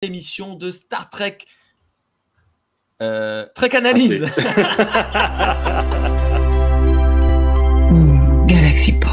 Émission de Star Trek. Trek Analyse. Galaxy Pop.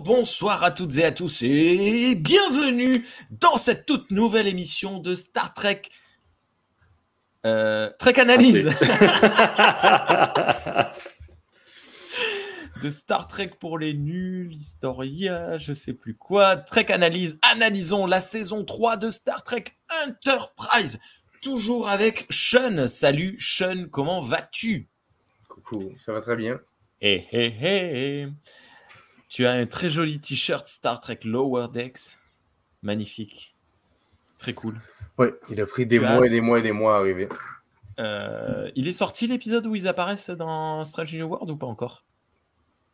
Bonsoir à toutes et à tous et bienvenue dans cette toute nouvelle émission de Star Trek. Trek Analyse. De Star Trek pour les nuls, Historia, je sais plus quoi. Trek Analyse, analysons la saison 3 de Star Trek Enterprise. Toujours avec Sean. Salut Sean, comment vas-tu? Coucou, ça va très bien. Hey. Tu as un très joli t-shirt Star Trek Lower Decks. Magnifique. Très cool. Oui, il a pris des mois à arriver. Il est sorti l'épisode où ils apparaissent dans Strange New World ou pas encore?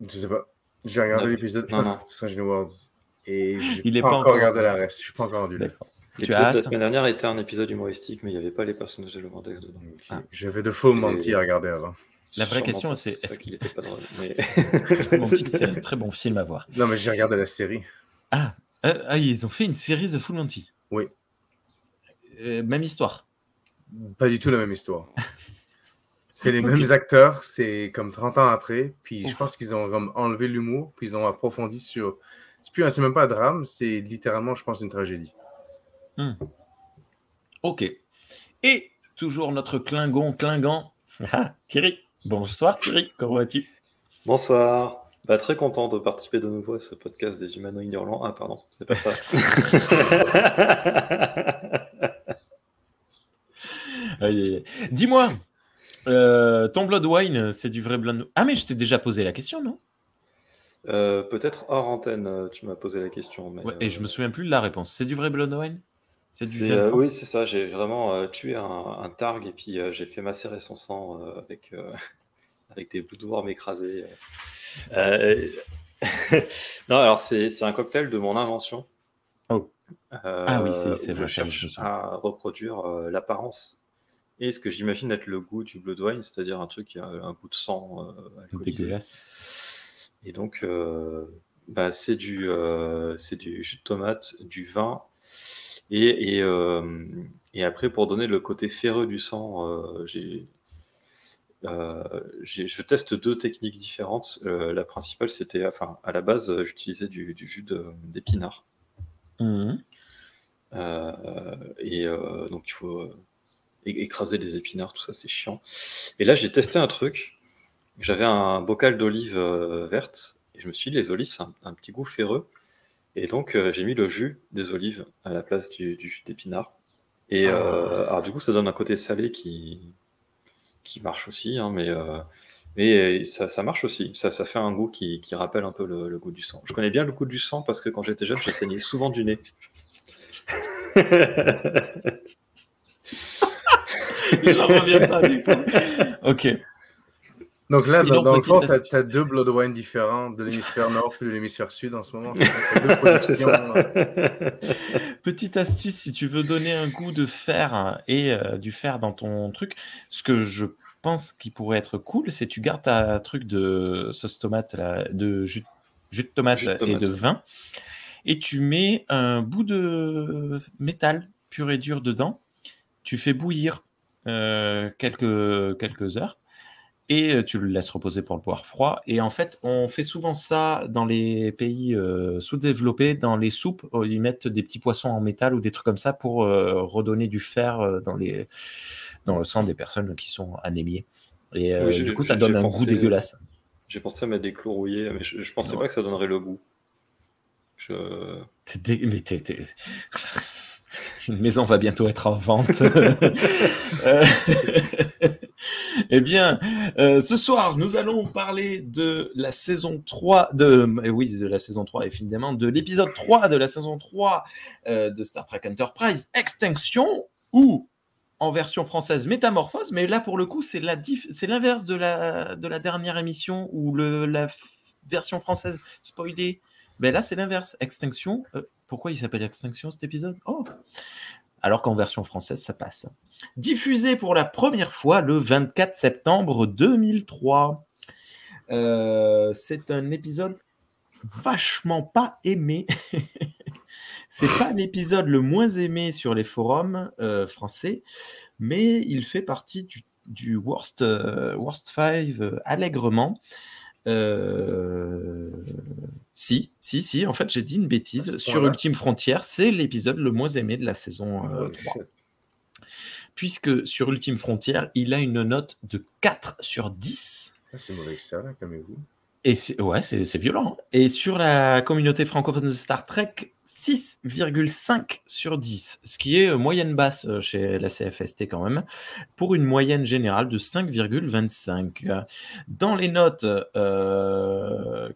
Je sais pas. J'ai regardé l'épisode non. Strange New World. Et il j'ai pas encore regardé la reste. Je suis pas encore rendu là. L'épisode de la semaine dernière était un épisode humoristique, mais il n'y avait pas les personnages de Lower Decks dedans. Okay. J'avais de faux mentis à regarder avant. La vraie question, c'est est-ce qu'il était pas drôle, mais... c'est un très bon film à voir. Non, mais j'ai regardé la série. Ils ont fait une série The Full Monty. Oui. Même histoire. Pas du tout la même histoire. C'est les mêmes acteurs, c'est comme 30 ans après, puis je pense qu'ils ont enlevé l'humour, puis ils ont approfondi sur... C'est même pas un drame, c'est littéralement, je pense, une tragédie. Ok. Et toujours notre Klingon. Thierry. Bonsoir Thierry, comment vas-tu? Bonsoir. Très content de participer de nouveau à ce podcast des humanoïdes hurlants. Ah pardon, c'est pas ça. Dis-moi, ton Blood Wine, c'est du vrai Blood... Ah mais je t'ai déjà posé la question, non? Peut-être hors antenne, tu m'as posé la question. Mais, et je me souviens plus de la réponse. C'est du vrai Blood Wine? Oui, c'est ça. J'ai vraiment tué un targ et puis j'ai fait macérer son sang avec des bouts écrasés. Non, alors c'est un cocktail de mon invention. Oh. Oui, c'est vrai. Je cherche à reproduire l'apparence et ce que j'imagine être le goût du blood wine, c'est-à-dire un truc qui a un goût de sang alcoolisé. Dégueulasse. Et donc, c'est du jus de tomate, du vin. Et après, pour donner le côté ferreux du sang, je teste deux techniques différentes. La principale, c'était, à la base, j'utilisais du jus d'épinard. Donc, il faut écraser des épinards, tout ça, c'est chiant. Et là, j'ai testé un truc. J'avais un bocal d'olives vertes, et je me suis dit, les olives, c'est un petit goût ferreux. Et donc, j'ai mis le jus des olives à la place du jus d'épinard. Et alors, du coup, ça donne un côté salé qui marche aussi, hein, mais ça marche aussi. Ça fait un goût qui rappelle un peu le goût du sang. Je connais bien le goût du sang parce que quand j'étais jeune, je saignais souvent du nez. J'en reviens pas du tout. Ok. Donc là, dans le fond, tu as deux blood wine différents de l'hémisphère nord et de l'hémisphère sud en ce moment. Deux productions. Petite astuce, si tu veux donner un goût de fer et du fer dans ton truc, ce que je pense qui pourrait être cool, c'est tu gardes ta truc de sauce tomate, là, de jus de tomate et de vin, et tu mets un bout de métal pur et dur dedans, tu fais bouillir quelques heures, et tu le laisses reposer pour le boire froid. Et en fait, on fait souvent ça dans les pays sous-développés, dans les soupes, où ils mettent des petits poissons en métal ou des trucs comme ça pour redonner du fer dans le sang des personnes qui sont anémiées. Et du coup, ça donne un goût dégueulasse. J'ai pensé à mettre des clous rouillés, mais je pensais pas que ça donnerait le goût. Une maison va bientôt être en vente. Eh bien, ce soir, nous allons parler de la saison 3, de la saison 3, évidemment, de l'épisode 3 de la saison 3 de Star Trek Enterprise, Extinction, ou en version française Métamorphose, mais là pour le coup c'est l'inverse de la dernière émission où la version française spoilée. Ben là c'est l'inverse, Extinction. Pourquoi il s'appelle Extinction cet épisode? Oh, alors qu'en version française ça passe. Diffusé pour la première fois le 24 septembre 2003. C'est un épisode vachement pas aimé. C'est pas l'épisode le moins aimé sur les forums français, mais il fait partie du Worst 5 allègrement. Si, en fait, j'ai dit une bêtise. Sur Ultime Frontière, c'est l'épisode le moins aimé de la saison 3. Puisque sur Ultime Frontière, il a une note de 4 sur 10. C'est mauvais que ça, là, calmez-vous. Et c'est violent. Et sur la communauté francophone de Star Trek, 6,5 sur 10, ce qui est moyenne basse chez la CFST quand même, pour une moyenne générale de 5,25. Dans les notes,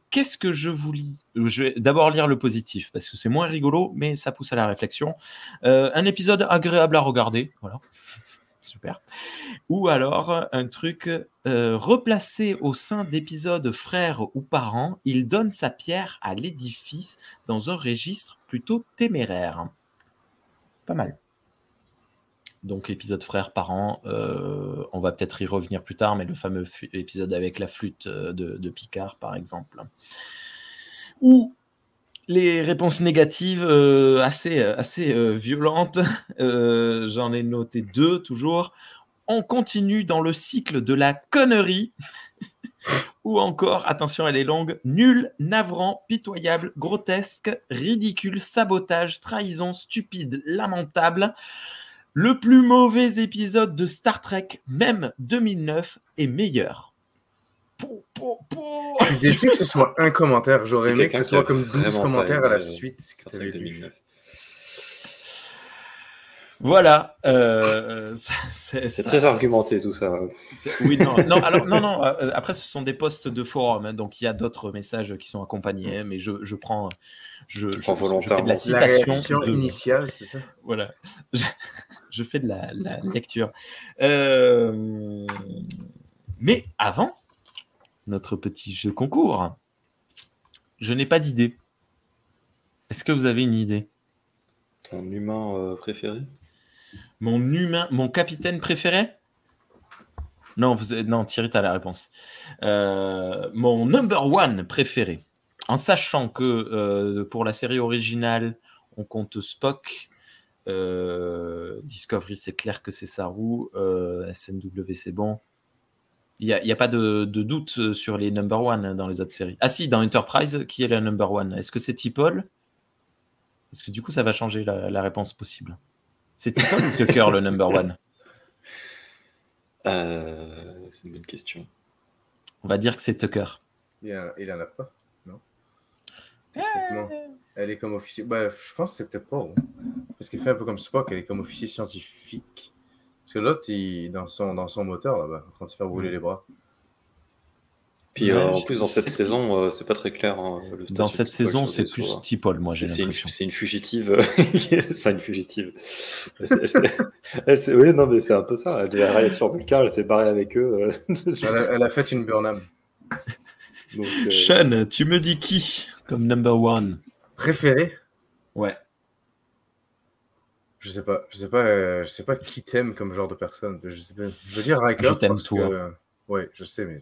qu'est-ce que je vous lis? Je vais d'abord lire le positif, parce que c'est moins rigolo, mais ça pousse à la réflexion. Un épisode agréable à regarder, voilà. Super. Ou alors, un truc replacé au sein d'épisodes frères ou parents, il donne sa pierre à l'édifice dans un registre plutôt téméraire. Pas mal. Donc, épisode frères-parents, on va peut-être y revenir plus tard, mais le fameux épisode avec la flûte de Picard, par exemple. Ou les réponses négatives assez violentes, j'en ai noté 2 toujours. On continue dans le cycle de la connerie. Ou encore, attention, elle est longue, nul, navrant, pitoyable, grotesque, ridicule, sabotage, trahison, stupide, lamentable. Le plus mauvais épisode de Star Trek, même 2009, est meilleur. Je suis déçu que ce soit un commentaire. J'aurais aimé que ce soit comme 12 commentaires à la suite que tu avais lu. Voilà. C'est très argumenté tout ça. Oui, non. Après, ce sont des posts de forum, hein, donc il y a d'autres messages qui sont accompagnés, mais je prends. Je fais de la citation. Initiale, c'est ça? Voilà. Je fais de la lecture. Mais avant notre petit jeu concours, je n'ai pas d'idée. Est-ce que vous avez une idée? Ton humain préféré? Mon capitaine préféré? Non, Thierry, tu as la réponse. Mon number one préféré, en sachant que pour la série originale, on compte Spock, Discovery, c'est clair que c'est Saru, SNW, c'est bon. Il n'y a pas de doute sur les number one dans les autres séries. Ah si, dans Enterprise, qui est la number one? Est-ce que c'est T'Pol? Parce que du coup, ça va changer la réponse possible. C'est T'Pol ou Tucker le number one? C'est une bonne question. On va dire que c'est Tucker. Il en a pas, non? Non. Elle est comme officier. Bah, je pense que c'était pas. Hein. Parce qu'il fait un peu comme Spock, elle est comme officier scientifique. Parce que l'autre, il dans son moteur, là-bas, en train de se faire brûler les bras. Puis en plus, dans cette saison, c'est pas très clair. Hein, dans cette saison, c'est plus T'Pol, moi, j'ai l'impression. C'est une fugitive. Enfin, une fugitive. Oui, non, mais c'est un peu ça. Elle est arrivée sur Vulcain, elle s'est barrée avec eux. Elle a fait une Burnham. Sean, tu me dis qui comme number one? Préféré? Ouais. Je sais pas qui t'aime comme genre de personne. Je veux dire Riker. Je t'aime toi. Ouais, je sais, mais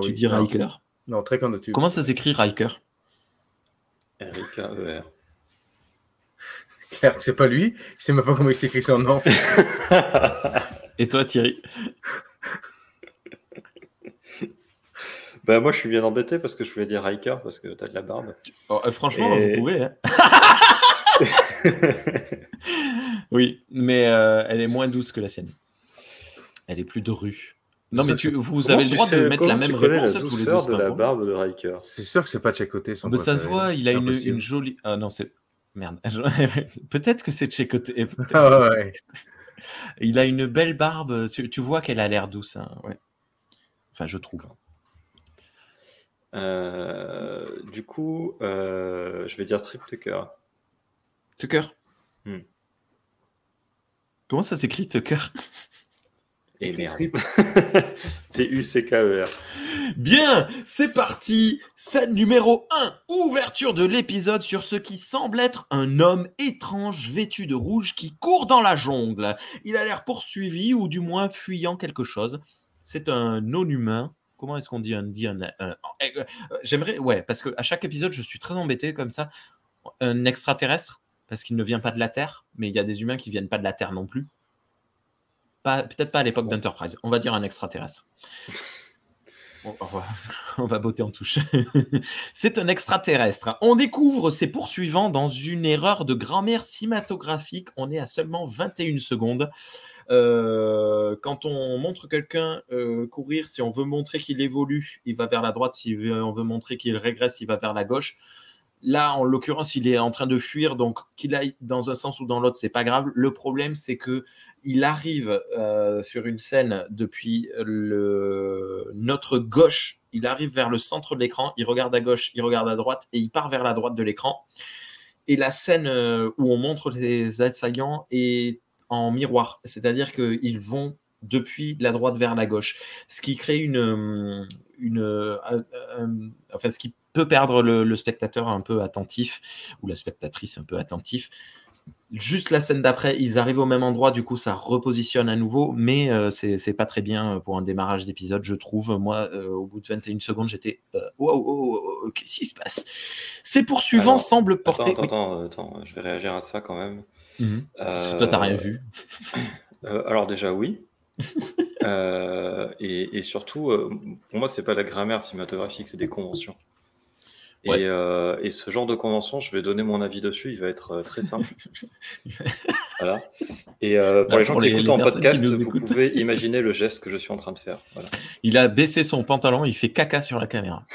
tu dis Riker? Non, très quand tu. Comment ça s'écrit Riker? R-I-K-E-R. C'est clair que c'est pas lui. Je sais même pas comment il s'écrit son nom. Et toi, Thierry? Bah, moi, je suis bien embêté parce que je voulais dire Riker parce que t'as de la barbe. Franchement, vous pouvez. Hein. Oui, mais elle est moins douce que la sienne. Elle est plus de rue. Non, mais vous avez le droit de mettre la même réponse la douceur de la barbe de Riker. C'est sûr que c'est pas de Chakotay son préféré. Ça se voit, il a une jolie... Ah non, c'est... Merde. Peut-être que c'est de Chakotay. Ouais. Il a une belle barbe. Tu vois qu'elle a l'air douce. Hein. Ouais. Enfin, je trouve. Du coup, je vais dire Trip Tucker. Tucker? Comment ça s'écrit, Tucker? Et Écrit merde. triple. Tucker. Bien, c'est parti. Scène numéro 1. Ouverture de l'épisode sur ce qui semble être un homme étrange vêtu de rouge qui court dans la jungle. Il a l'air poursuivi ou du moins fuyant quelque chose. C'est un non-humain. Comment est-ce qu'on dit j'aimerais, ouais, parce qu'à chaque épisode, je suis très embêté comme ça. Un extraterrestre, parce qu'il ne vient pas de la Terre, mais il y a des humains qui viennent pas de la Terre non plus. Peut-être pas à l'époque d'Enterprise. On va dire un extraterrestre. On va botter en touche. C'est un extraterrestre. On découvre ses poursuivants dans une erreur de grammaire cinématographique. On est à seulement 21 secondes. Quand on montre quelqu'un courir, si on veut montrer qu'il évolue, il va vers la droite. Si on veut montrer qu'il régresse, il va vers la gauche. Là, en l'occurrence, il est en train de fuir, donc qu'il aille dans un sens ou dans l'autre, c'est pas grave. Le problème, c'est que il arrive sur une scène depuis notre gauche. Il arrive vers le centre de l'écran, il regarde à gauche, il regarde à droite et il part vers la droite de l'écran. Et la scène où on montre les assaillants est en miroir, c'est-à-dire qu'ils vont depuis la droite vers la gauche, ce qui crée enfin, ce qui peut perdre le spectateur un peu attentif, ou la spectatrice un peu attentif. Juste la scène d'après, ils arrivent au même endroit, du coup ça repositionne à nouveau, mais c'est pas très bien pour un démarrage d'épisode, je trouve. Moi, au bout de 21 secondes, j'étais wow, qu'est-ce qui se passe? Ces poursuivants semblent porter... Attends, je vais réagir à ça quand même. Parce que toi, t'as rien vu. Alors déjà, oui. Et surtout, pour moi, c'est pas la grammaire cinématographique, c'est des conventions. Ouais. Et ce genre de convention, je vais donner mon avis dessus, il va être très simple. Voilà. Et pour les gens qui écoutent en podcast, vous pouvez imaginer le geste que je suis en train de faire. Voilà. Il a baissé son pantalon, il fait caca sur la caméra.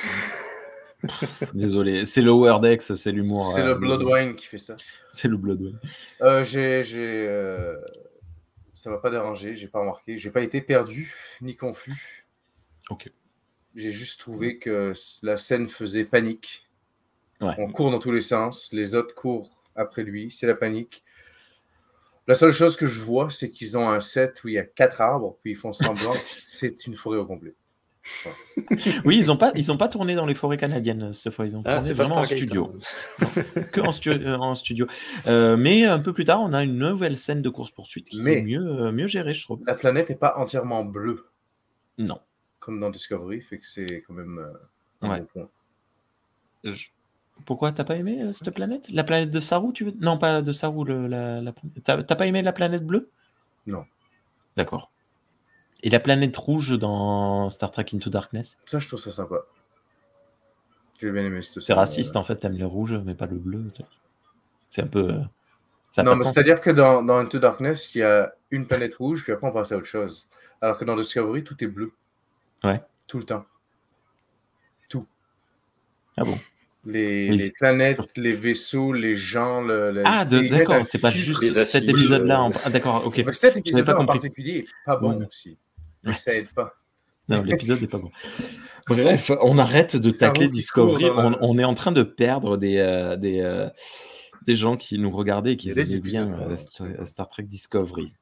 Désolé, c'est le Wordex, c'est l'humour. C'est le Bloodwine qui fait ça. C'est le Bloodwine. Ça m'a pas dérangé, j'ai pas remarqué. J'ai pas été perdu ni confus. Ok. J'ai juste trouvé que la scène faisait panique. Ouais. On court dans tous les sens, les autres courent après lui, c'est la panique. La seule chose que je vois, c'est qu'ils ont un set où il y a 4 arbres, puis ils font semblant que c'est une forêt au complet. Oui, ils ont pas tourné dans les forêts canadiennes cette fois, ils ont tourné vraiment en studio. Que en studio. Mais un peu plus tard, on a une nouvelle scène de course-poursuite qui est mieux gérée, je trouve. La planète n'est pas entièrement bleue. Non. Comme dans Discovery, fait que c'est quand même un bon point. Pourquoi t'as pas aimé cette planète? La planète de Saru, tu veux? Non, pas de Saru. T'as pas aimé la planète bleue? Non. D'accord. Et la planète rouge dans Star Trek Into Darkness? Ça, je trouve ça sympa. J'ai bien aimé cette scène. C'est raciste, en fait, t'aimes le rouge, mais pas le bleu. C'est un peu... non, mais c'est-à-dire que dans Into Darkness, il y a une planète rouge, puis après, on passe à autre chose. Alors que dans Discovery, tout est bleu. Ouais. Tout le temps. Tout. Ah bon? Les planètes, les vaisseaux, les gens... d'accord, c'était pas juste cet épisode-là. Ah, d'accord, ok. Mais cet épisode-là en particulier est pas bon aussi. Mais ça aide pas. Non, l'épisode n'est pas bon. Bref, on arrête de tacler Discovery. On est en train de perdre des gens qui nous regardaient et qui aimaient bien Star Trek Discovery.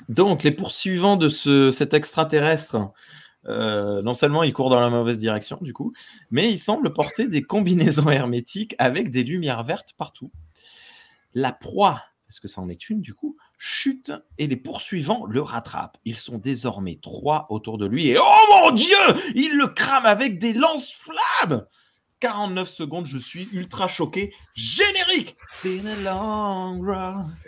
Donc, les poursuivants de cet extraterrestre, non seulement ils courent dans la mauvaise direction, du coup, mais ils semblent porter des combinaisons hermétiques avec des lumières vertes partout. La proie, parce que ça en est une, du coup, chute et les poursuivants le rattrapent. Ils sont désormais 3 autour de lui et oh mon Dieu, ils le crament avec des lance-flammes. 49 secondes, je suis ultra choqué. Générique.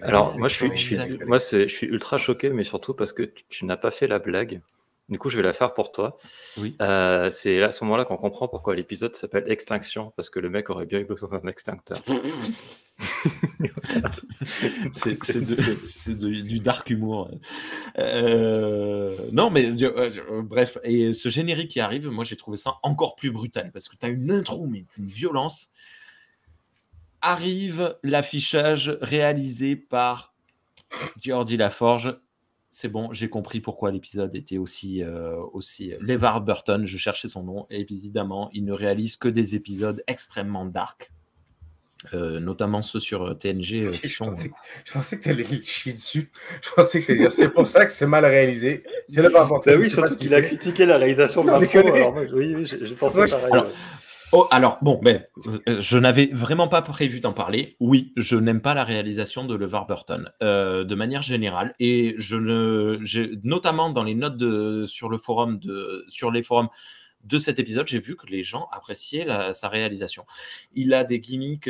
Alors, moi, je suis ultra choqué, mais surtout parce que tu n'as pas fait la blague. Du coup, je vais la faire pour toi. Oui. C'est à ce moment-là qu'on comprend pourquoi l'épisode s'appelle Extinction, parce que le mec aurait bien eu besoin d'un extincteur. c'est du dark humour. Non, mais bref, et ce générique qui arrive, moi j'ai trouvé ça encore plus brutal parce que tu as une intro, mais une violence. Arrive l'affichage réalisé par Geordi Laforge. C'est bon, j'ai compris pourquoi l'épisode était aussi LeVar Burton, je cherchais son nom, et évidemment, il ne réalise que des épisodes extrêmement dark. notamment ceux sur TNG qui Je sont... pensais que tu allais le chier dessus. Je pensais que tu allais dire c'est pour ça que c'est mal réalisé. C'est le rapport. Bah oui, surtout qu'il a critiqué la réalisation de Sans l'intro. déconner. Alors, moi, oui, j'ai pensé Moi, pareil. Alors, ouais. alors, bon, je n'avais vraiment pas prévu d'en parler. Oui, je n'aime pas la réalisation de LeVar Burton, de manière générale. Et notamment dans les notes sur les forums de cet épisode, j'ai vu que les gens appréciaient sa réalisation. Il a des gimmicks,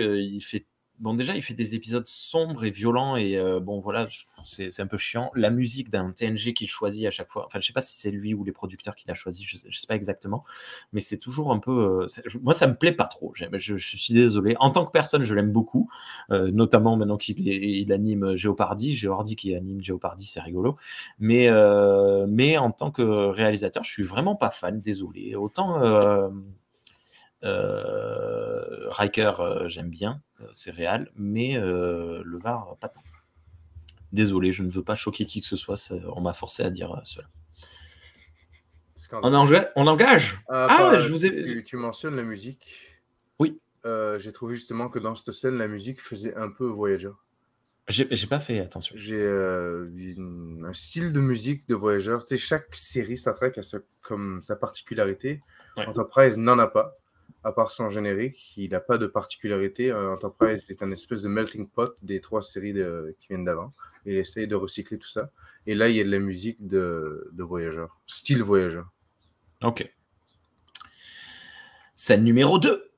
déjà, il fait des épisodes sombres et violents et bon, voilà, c'est un peu chiant. La musique d'un TNG qu'il choisit à chaque fois, enfin, je sais pas si c'est lui ou les producteurs qui l'a choisi, je sais pas exactement, mais c'est toujours un peu... moi, ça me plaît pas trop. Je suis désolé. En tant que personne, je l'aime beaucoup, notamment maintenant qu'il anime Jeopardy. Jeopardy qui anime Jeopardy, c'est rigolo. Mais en tant que réalisateur, je suis vraiment pas fan, désolé. Autant... Riker, j'aime bien, c'est réel, mais le VAR, pas tant. Désolé, je ne veux pas choquer qui que ce soit, on m'a forcé à dire cela. On engage. Je vous ai... tu mentionnes la musique. Oui. J'ai trouvé justement que dans cette scène, la musique faisait un peu Voyager. J'ai pas fait attention. J'ai un style de musique de Voyager. Tu sais, chaque série Star Trek a sa particularité. Ouais. Enterprise n'en a pas. À part son générique, il n'a pas de particularité. Enterprise est un espèce de melting pot des 3 séries qui viennent d'avant. Il essaye de recycler tout ça. Et là, il y a de la musique de Voyager. Style Voyager. Ok. Scène numéro 2.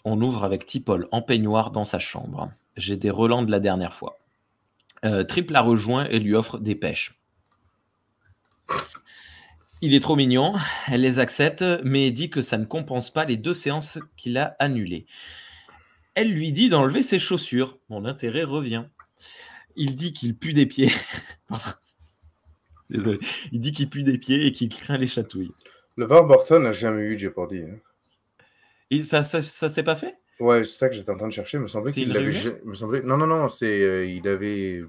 On ouvre avec T'Pol en peignoir dans sa chambre. J'ai des relents de la dernière fois. Trip la rejoint et lui offre des pêches. Il est trop mignon, elle les accepte, mais dit que ça ne compense pas les 2 séances qu'il a annulées. Elle lui dit d'enlever ses chaussures. Mon intérêt revient. Il dit qu'il pue des pieds. Désolé. Il dit qu'il pue des pieds et qu'il craint les chatouilles. LeVar Burton n'a jamais eu Jeopardy. Hein. Et ça s'est pas fait? Ouais, c'est ça que j'étais en train de chercher. Il me semblait qu'il l'avait... Non, il avait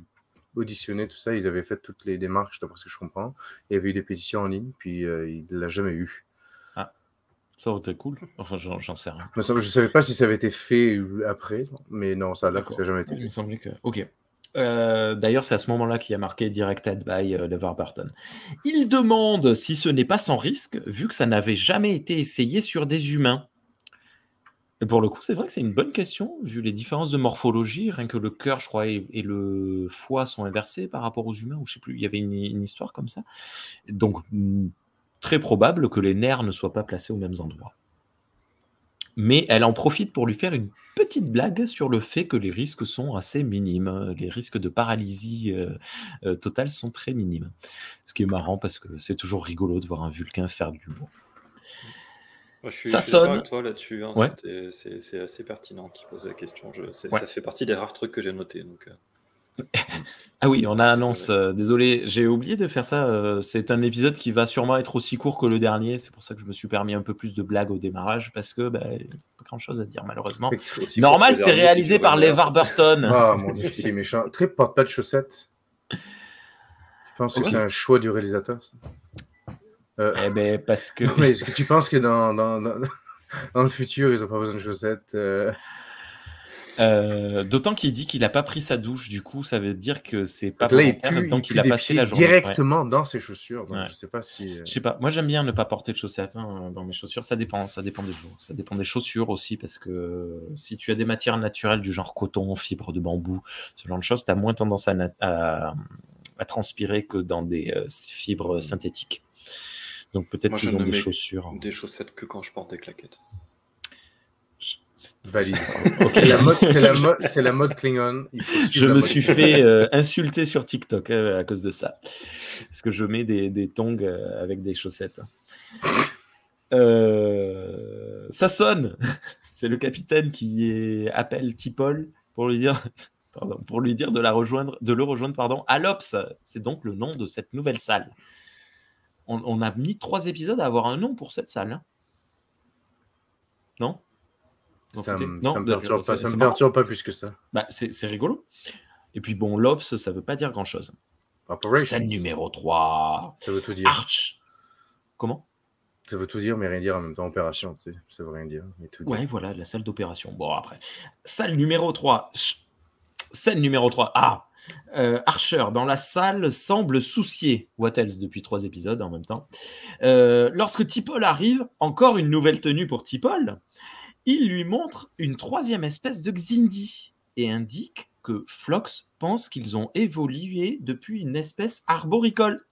auditionné tout ça. Ils avaient fait toutes les démarches, d'après ce que je comprends. Il y avait eu des pétitions en ligne, puis il ne l'a jamais eu. Ah, ça aurait été cool. Enfin, j'en sais rien. Je ne savais pas si ça avait été fait après, mais non, ça a l'air que ça n'a jamais été fait. Il me semblait que... Ok. D'ailleurs, c'est à ce moment-là qu'il y a marqué Directed by LeVar Burton. Il demande si ce n'est pas sans risque, vu que ça n'avait jamais été essayé sur des humains. Et pour le coup, c'est vrai que c'est une bonne question, vu les différences de morphologie. Rien que le cœur, je crois, et le foie sont inversés par rapport aux humains, ou je sais plus, il y avait une histoire comme ça. Donc, très probable que les nerfs ne soient pas placés aux mêmes endroits. Mais elle en profite pour lui faire une petite blague sur le fait que les risques sont assez minimes. Les risques de paralysie totale sont très minimes. Ce qui est marrant parce que c'est toujours rigolo de voir un Vulcain faire du l'humour. Moi, je suis Ça d'accord sonne. avec toi là-dessus. Hein. Ouais. C'est assez pertinent qu'il pose la question. Ouais. Ça fait partie des rares trucs que j'ai notés. Donc, Ah oui, on annonce. Désolé, j'ai oublié de faire ça. C'est un épisode qui va sûrement être aussi court que le dernier. C'est pour ça que je me suis permis un peu plus de blagues au démarrage parce que pas grand-chose à dire malheureusement. Normal, c'est réalisé par LeVar Burton. Ah mon Dieu, c'est méchant. Trip porte pas de chaussettes. Tu penses que c'est un choix du réalisateur ça? Eh ben parce que. Non, mais est-ce que tu penses que dans le futur ils n'ont pas besoin de chaussettes? D'autant qu'il dit qu'il n'a pas pris sa douche, du coup, ça veut dire que c'est pas là, volontaire, donc il a passé la journée directement dans ses chaussures. Donc je sais pas si. Je sais pas. Moi, j'aime bien ne pas porter de chaussettes dans mes chaussures. Ça dépend des jours. Ça dépend des chaussures aussi, parce que si tu as des matières naturelles du genre coton, fibre de bambou, ce genre de choses, tu as moins tendance à transpirer que dans des fibres synthétiques. Donc peut-être qu'ils ont des chaussures. Des chaussettes que quand je porte des claquettes. Valide. C'est la mode Klingon. Je me suis fait insulter sur TikTok à cause de ça. Parce que je mets des tongs avec des chaussettes. Ça sonne. C'est le capitaine qui appelle T'Pol pour lui dire de le rejoindre à l'Ops. C'est donc le nom de cette nouvelle salle. On a mis 3 épisodes à avoir un nom pour cette salle. Hein. Non? Ça me perturbe pas plus que ça. Bah, c'est rigolo. Et puis bon, l'Ops, ça veut pas dire grand-chose. Scène numéro 3. Ça veut tout dire. Arch. Comment? Ça veut tout dire, mais rien dire en même temps. Opération, tu sais. Ça veut rien dire, mais tout dire. Ouais, voilà, la salle d'opération. Bon, après. Salle numéro 3. Scène numéro 3. Ah Archer, dans la salle, semble soucié. What else depuis 3 épisodes en même temps. Lorsque T'Pol arrive, encore une nouvelle tenue pour T'Pol, il lui montre une 3e espèce de Xindi et indique que Phlox pense qu'ils ont évolué depuis une espèce arboricole.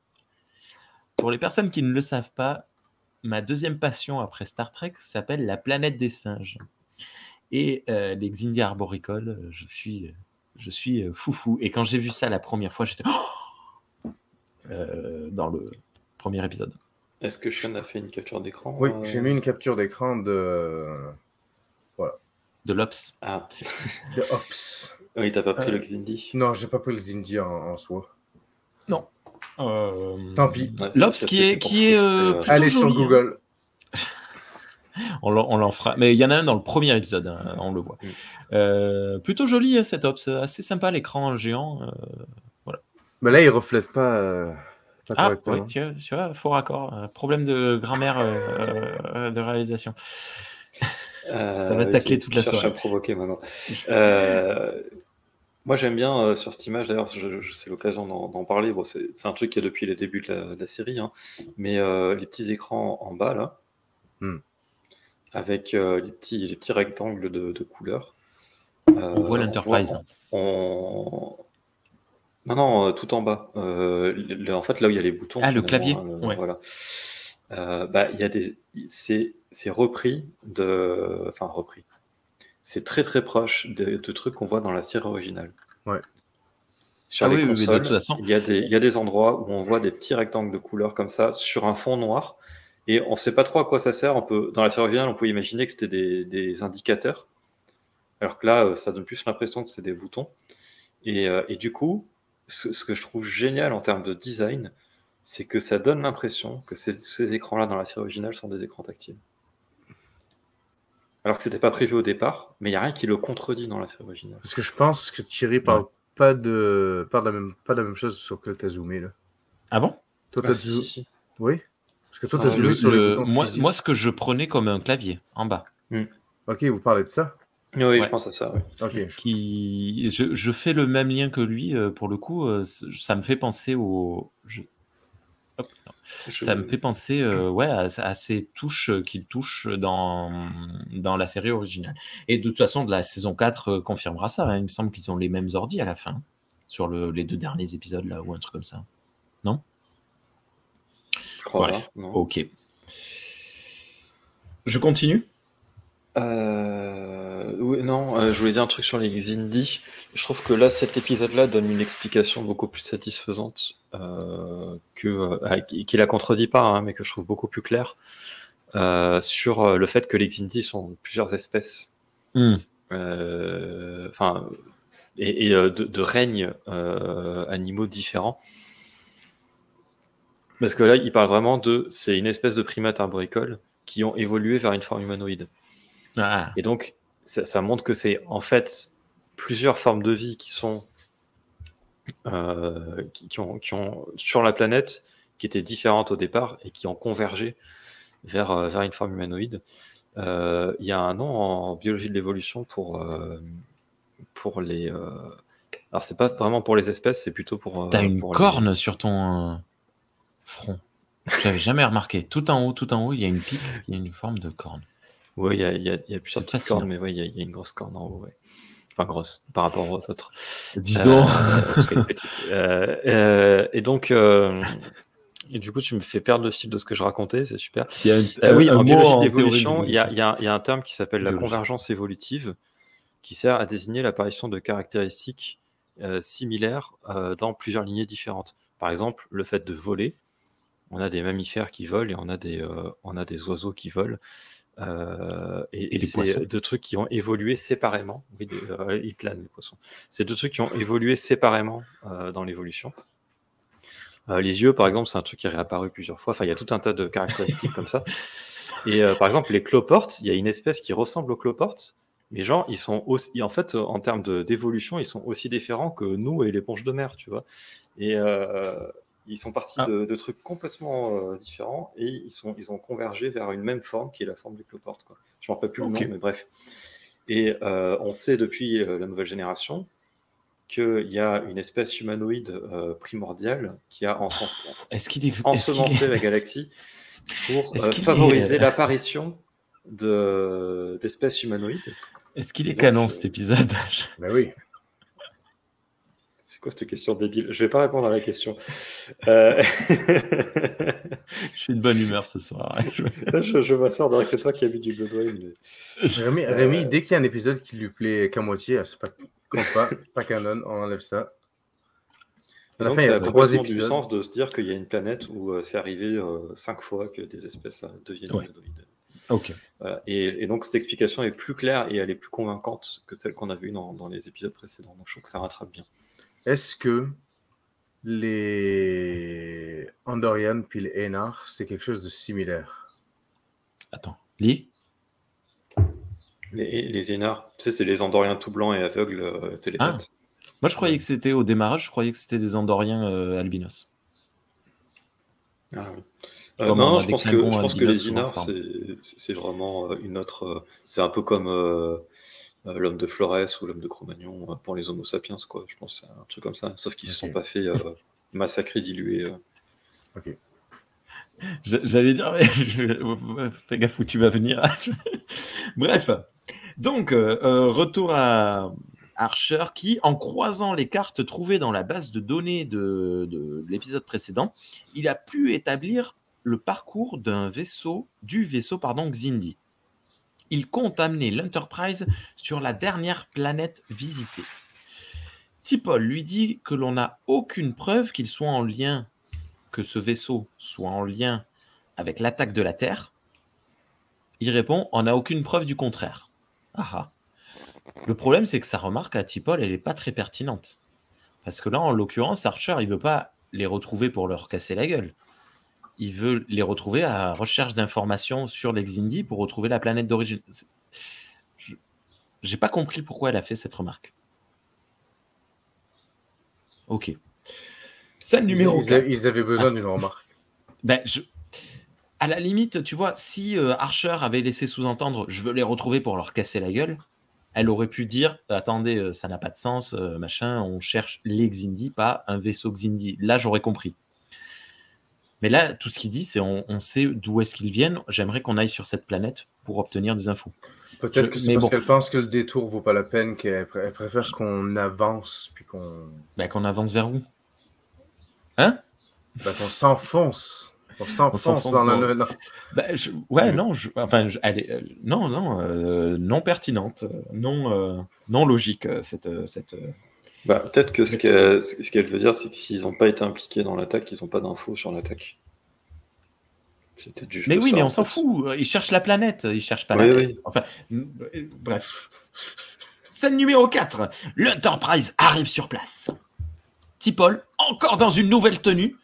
Pour les personnes qui ne le savent pas, ma 2e passion après Star Trek s'appelle la planète des singes. Et les Xindi arboricoles, je suis foufou. Et quand j'ai vu ça la première fois, j'étais dans le premier épisode. Est-ce que Sean a fait une capture d'écran? Oui, j'ai mis une capture d'écran de... Voilà. De l'Ops. Ah. De Ops. Oui, t'as pas pris le Xindi? Non, j'ai pas pris le Xindi en soi. Non. Tant pis. Ouais, L'Ops ça, qui c'était est pour plutôt Allez sur joli, hein. Google. On l'en fera. Mais il y en a un dans le premier épisode, hein, on le voit. Plutôt joli, hein, cet Ops. Assez sympa, l'écran géant. Voilà. Mais là, il reflète pas correctement. Oui, tu vois, faux raccord. Problème de grammaire de réalisation. Ça va tacler toute la soirée. Je cherche à provoquer maintenant. Moi, j'aime bien sur cette image, d'ailleurs, c'est l'occasion d'en parler. Bon, c'est un truc qui est depuis les débuts de la série, hein. Mais les petits écrans en bas, là, avec les petits rectangles de couleurs. On voit l'Enterprise. Non, tout en bas. En fait, là où il y a les boutons. Ah, le clavier. Ouais. Voilà. Il y a c'est repris de. Enfin, repris. C'est très très proche de trucs qu'on voit dans la série originale. Ouais. Sur les consoles, de toute façon. il y a des endroits où on voit des petits rectangles de couleurs comme ça sur un fond noir. Et on ne sait pas trop à quoi ça sert. Dans la série originale, on peut imaginer que c'était des indicateurs. Alors que là, ça donne plus l'impression que c'est des boutons. Et du coup, ce que je trouve génial en termes de design, c'est que ça donne l'impression que ces écrans-là dans la série originale sont des écrans tactiles. Alors que c'était pas prévu au départ, mais il n'y a rien qui le contredit dans la série originale. Parce que je pense que Thierry parle pas de la même chose sur que tu as zoomé là. Ah bon? Toi, t'as si. Oui. Parce que toi, tu as zoomé sur les boutons moi, physiques. moi, ce que je prenais comme un clavier en bas. Ok, vous parlez de ça? Oui, je pense à ça. Oui. Ok. Je fais le même lien que lui, pour le coup, ça me fait penser au... Ça me fait penser à ces touches qu'il touche dans la série originale. Et de toute façon, de la saison 4 confirmera ça. Hein. Il me semble qu'ils ont les mêmes ordi à la fin, sur les 2 derniers épisodes, là, ou un truc comme ça. Non? Je crois Bref, pas, non. ok. Je continue? Oui, non, je voulais dire un truc sur les Xindi. Je trouve que là, cet épisode-là donne une explication beaucoup plus satisfaisante qui la contredit pas, hein, mais que je trouve beaucoup plus claire sur le fait que les Xindi sont plusieurs espèces, de règnes animaux différents. Parce que là, il parle vraiment c'est une espèce de primates arboricoles qui ont évolué vers une forme humanoïde. Et donc, ça montre que c'est en fait plusieurs formes de vie qui sont qui ont sur la planète, qui étaient différentes au départ et qui ont convergé vers une forme humanoïde. Il y a un nom en biologie de l'évolution pour les. Alors, c'est pas vraiment pour les espèces, c'est plutôt pour. T'as une corne sur ton front. J'avais jamais remarqué. Tout en haut, il y a une pique, il y a une forme de corne. Oui, il y a plusieurs petites cornes, mais oui, il y a une grosse corne en haut. Ouais. Enfin, grosse, par rapport aux autres. Dis donc. Et donc, et du coup, tu me fais perdre le fil de ce que je racontais, c'est super. Il y a oui, un en mot biologie en d'évolution, il y théorie a un terme qui s'appelle la convergence évolutive, qui sert à désigner l'apparition de caractéristiques similaires dans plusieurs lignées différentes. Par exemple, le fait de voler. On a des mammifères qui volent et on a des oiseaux qui volent. Et c'est 2 trucs qui ont évolué séparément. Oui, ils planent, les poissons. C'est 2 trucs qui ont évolué séparément dans l'évolution. Les yeux, par exemple, c'est un truc qui est réapparu plusieurs fois. Enfin, il y a tout un tas de caractéristiques comme ça. Et par exemple, les cloportes, il y a une espèce qui ressemble aux cloportes, mais genre, ils sont aussi, en fait, en termes d'évolution, ils sont aussi différents que nous et l'éponge de mer, tu vois. Ils sont partis de trucs complètement différents et ils ont convergé vers une même forme qui est la forme du cloporte, quoi. Je ne me rappelle plus le nom, mais bref. Et on sait depuis la nouvelle génération qu'il y a une espèce humanoïde primordiale qui a ensemencé la galaxie pour favoriser l'apparition d'espèces humanoïdes. Est-ce qu'il est canon cet épisode? Ben oui. C'est quoi cette question débile? Je vais pas répondre à la question. Je suis de bonne humeur ce soir. Je m'assure de c'est toi qui as vu du Bloodwine. Mais... Rémi, dès qu'il y a un épisode qui lui plaît qu'à moitié, c'est pas canon, on enlève ça. À la fin, il y a 3 épisodes. Du sens de se dire qu'il y a une planète où c'est arrivé 5 fois que des espèces deviennent humanoïdes. Ok. Et donc cette explication est plus claire et elle est plus convaincante que celle qu'on a vue dans les épisodes précédents. Donc je trouve que ça rattrape bien. Est-ce que les Andorian puis les Enar, c'est quelque chose de similaire? Attends, les Enar, tu sais, c'est les Andoriens tout blancs et aveugles télépathes. Moi, je croyais que c'était au démarrage, je croyais que c'était des Andoriens albinos. Ah oui. Non, je pense que les Enar, c'est vraiment une autre. C'est un peu comme l'homme de Flores ou l'homme de Cro-Magnon pour les Homo sapiens, quoi. Je pense que c'est un truc comme ça. Sauf qu'ils ne se sont pas fait massacrer, diluer. Ok. J'allais dire, mais fais gaffe où tu vas venir. Bref. Donc, retour à Archer qui, en croisant les cartes trouvées dans la base de données de l'épisode précédent, il a pu établir le parcours du vaisseau Xindi. Il compte amener l'Enterprise sur la dernière planète visitée. T'Pol lui dit que l'on n'a aucune preuve qu'il soit en lien, que ce vaisseau soit en lien avec l'attaque de la Terre. Il répond, on n'a aucune preuve du contraire. Ah. Le problème, c'est que sa remarque à T'Pol, elle n'est pas très pertinente. Parce que là, en l'occurrence, Archer, il ne veut pas les retrouver pour leur casser la gueule. Il veut les retrouver à recherche d'informations sur les Xindi pour retrouver la planète d'origine. J'ai pas compris pourquoi elle a fait cette remarque. Ok. Scène numéro 4. Ils avaient besoin d'une remarque. À la limite, tu vois, si Archer avait laissé sous-entendre « je veux les retrouver pour leur casser la gueule », elle aurait pu dire « attendez, ça n'a pas de sens, machin, on cherche les Xindi, pas un vaisseau Xindi ». Là, j'aurais compris. Mais là, tout ce qu'il dit, c'est on sait d'où est-ce qu'ils viennent. J'aimerais qu'on aille sur cette planète pour obtenir des infos. Peut-être que c'est parce qu'elle pense que le détour vaut pas la peine, qu'elle préfère qu'on avance puis qu'on... qu'on avance vers où? Hein? Qu'on s'enfonce. On s'enfonce dans le... non pertinente, non logique, cette... Peut-être que ce qu'elle veut dire, c'est que s'ils n'ont pas été impliqués dans l'attaque, ils n'ont pas d'infos sur l'attaque. C'est peut-être juste mais on s'en fout. Ils cherchent la planète. Ils cherchent pas la... Oui. Enfin, bref. Scène numéro 4. L'Enterprise arrive sur place. T'Pol, encore dans une nouvelle tenue.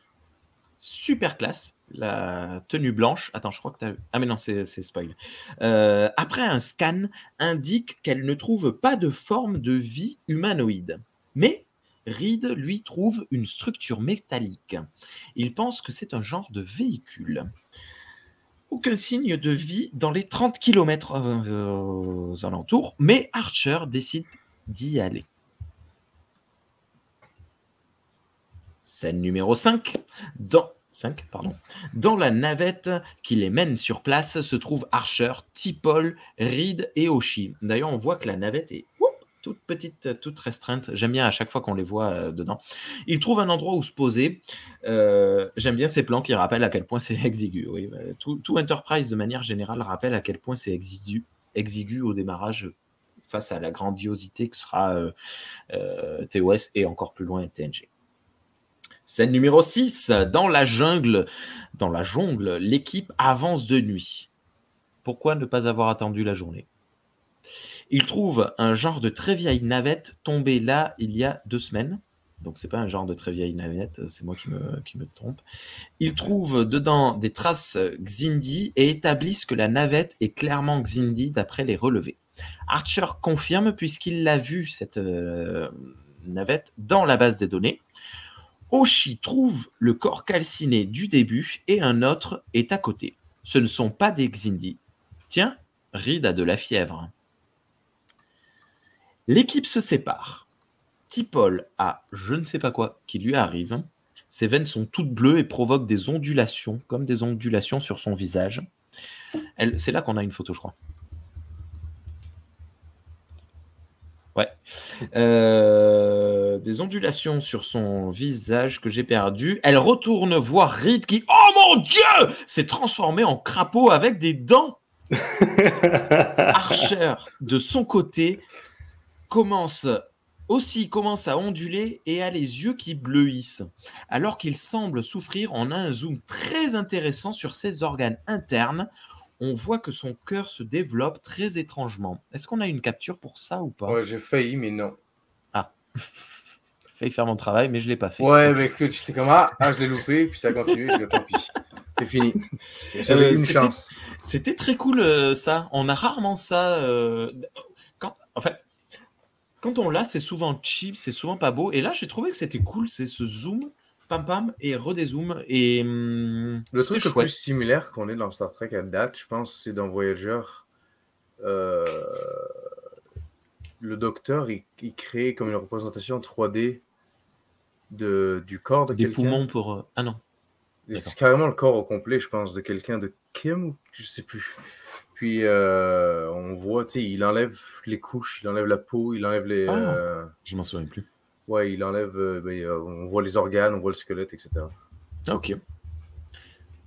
Super classe. La tenue blanche. Attends, je crois que tu as... Ah mais non, c'est spoil. Après un scan, indique qu'elle ne trouve pas de forme de vie humanoïde. Mais Reed, lui, trouve une structure métallique. Il pense que c'est un genre de véhicule. Aucun signe de vie dans les 30 km aux alentours, mais Archer décide d'y aller. Scène numéro 5. Dans la navette qui les mène sur place se trouvent Archer, T'Pol, Reed et Hoshi. D'ailleurs, on voit que la navette est toute petite, toute restreinte. J'aime bien à chaque fois qu'on les voit dedans. Ils trouvent un endroit où se poser. J'aime bien ces plans qui rappellent à quel point c'est exigu. Oui, tout Enterprise, de manière générale, rappelle à quel point c'est exigu au démarrage face à la grandiosité que sera TOS et encore plus loin TNG. Scène numéro 6. Dans la jungle, l'équipe avance de nuit. Pourquoi ne pas avoir attendu la journée? Il trouve un genre de très vieille navette tombée là il y a 2 semaines. Donc, c'est pas un genre de très vieille navette, c'est moi qui me trompe. Il trouve dedans des traces Xindi et établissent que la navette est clairement Xindi d'après les relevés. Archer confirme puisqu'il l'a vu, cette navette, dans la base des données. Oshi trouve le corps calciné du début et un autre est à côté. Ce ne sont pas des Xindi. Tiens, Reed a de la fièvre. L'équipe se sépare. T'Pol a je ne sais pas quoi qui lui arrive. Ses veines sont toutes bleues et provoquent des ondulations, comme des ondulations sur son visage. C'est là qu'on a une photo, je crois. Ouais. Des ondulations sur son visage que j'ai perdu. Elle retourne voir Reed qui, oh mon Dieu, s'est transformé en crapaud avec des dents. Archer, de son côté, commence à onduler et a les yeux qui bleuissent. Alors qu'il semble souffrir, on a un zoom très intéressant sur ses organes internes. On voit que son cœur se développe très étrangement. Est-ce qu'on a une capture pour ça ou pas? Ouais, j'ai failli, mais non. Ah. J'ai failli faire mon travail, mais je ne l'ai pas fait. Ouais, mais écoute, j'étais comme je l'ai loupé, puis ça a continué, je dis tant pis. C'est fini. J'avais une chance. C'était très cool ça. On a rarement ça. Quand on l'a, c'est souvent cheap, c'est souvent pas beau. Et là, j'ai trouvé que c'était cool. C'est ce zoom, pam pam, et redézoom. Et le truc le plus similaire qu'on ait dans Star Trek à date, je pense, c'est dans Voyager. Le docteur, il crée comme une représentation 3D du corps de quelqu'un. Des poumons pour... Ah non. C'est carrément le corps au complet, je pense, de quelqu'un de Kim, je sais plus. Puis on voit, tu sais, il enlève les couches, il enlève la peau, il enlève les... Je m'en souviens plus. Ouais, il enlève... on voit les organes, on voit le squelette, etc. Ok.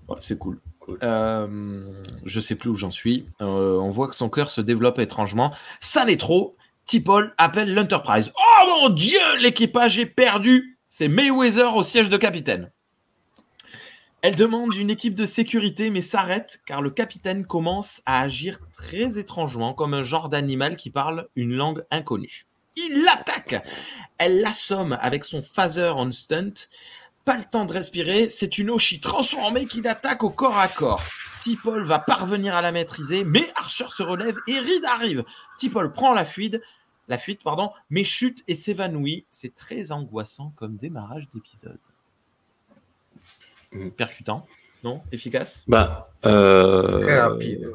Ouais, c'est cool. Je sais plus où j'en suis. On voit que son cœur se développe étrangement. Ça n'est trop. T'Pol appelle l'Enterprise. Oh mon Dieu, l'équipage est perdu. C'est Mayweather au siège de capitaine. Elle demande une équipe de sécurité, mais s'arrête car le capitaine commence à agir très étrangement, comme un genre d'animal qui parle une langue inconnue. Il l'attaque. Elle l'assomme avec son phaser on stunt. Pas le temps de respirer, c'est une Oshi transformée qui l'attaque au corps à corps. T'Pol va parvenir à la maîtriser, mais Archer se relève et Reed arrive. T'Pol prend la fuite, mais chute et s'évanouit. C'est très angoissant comme démarrage d'épisode. Percutant, non? Efficace? Très rapide.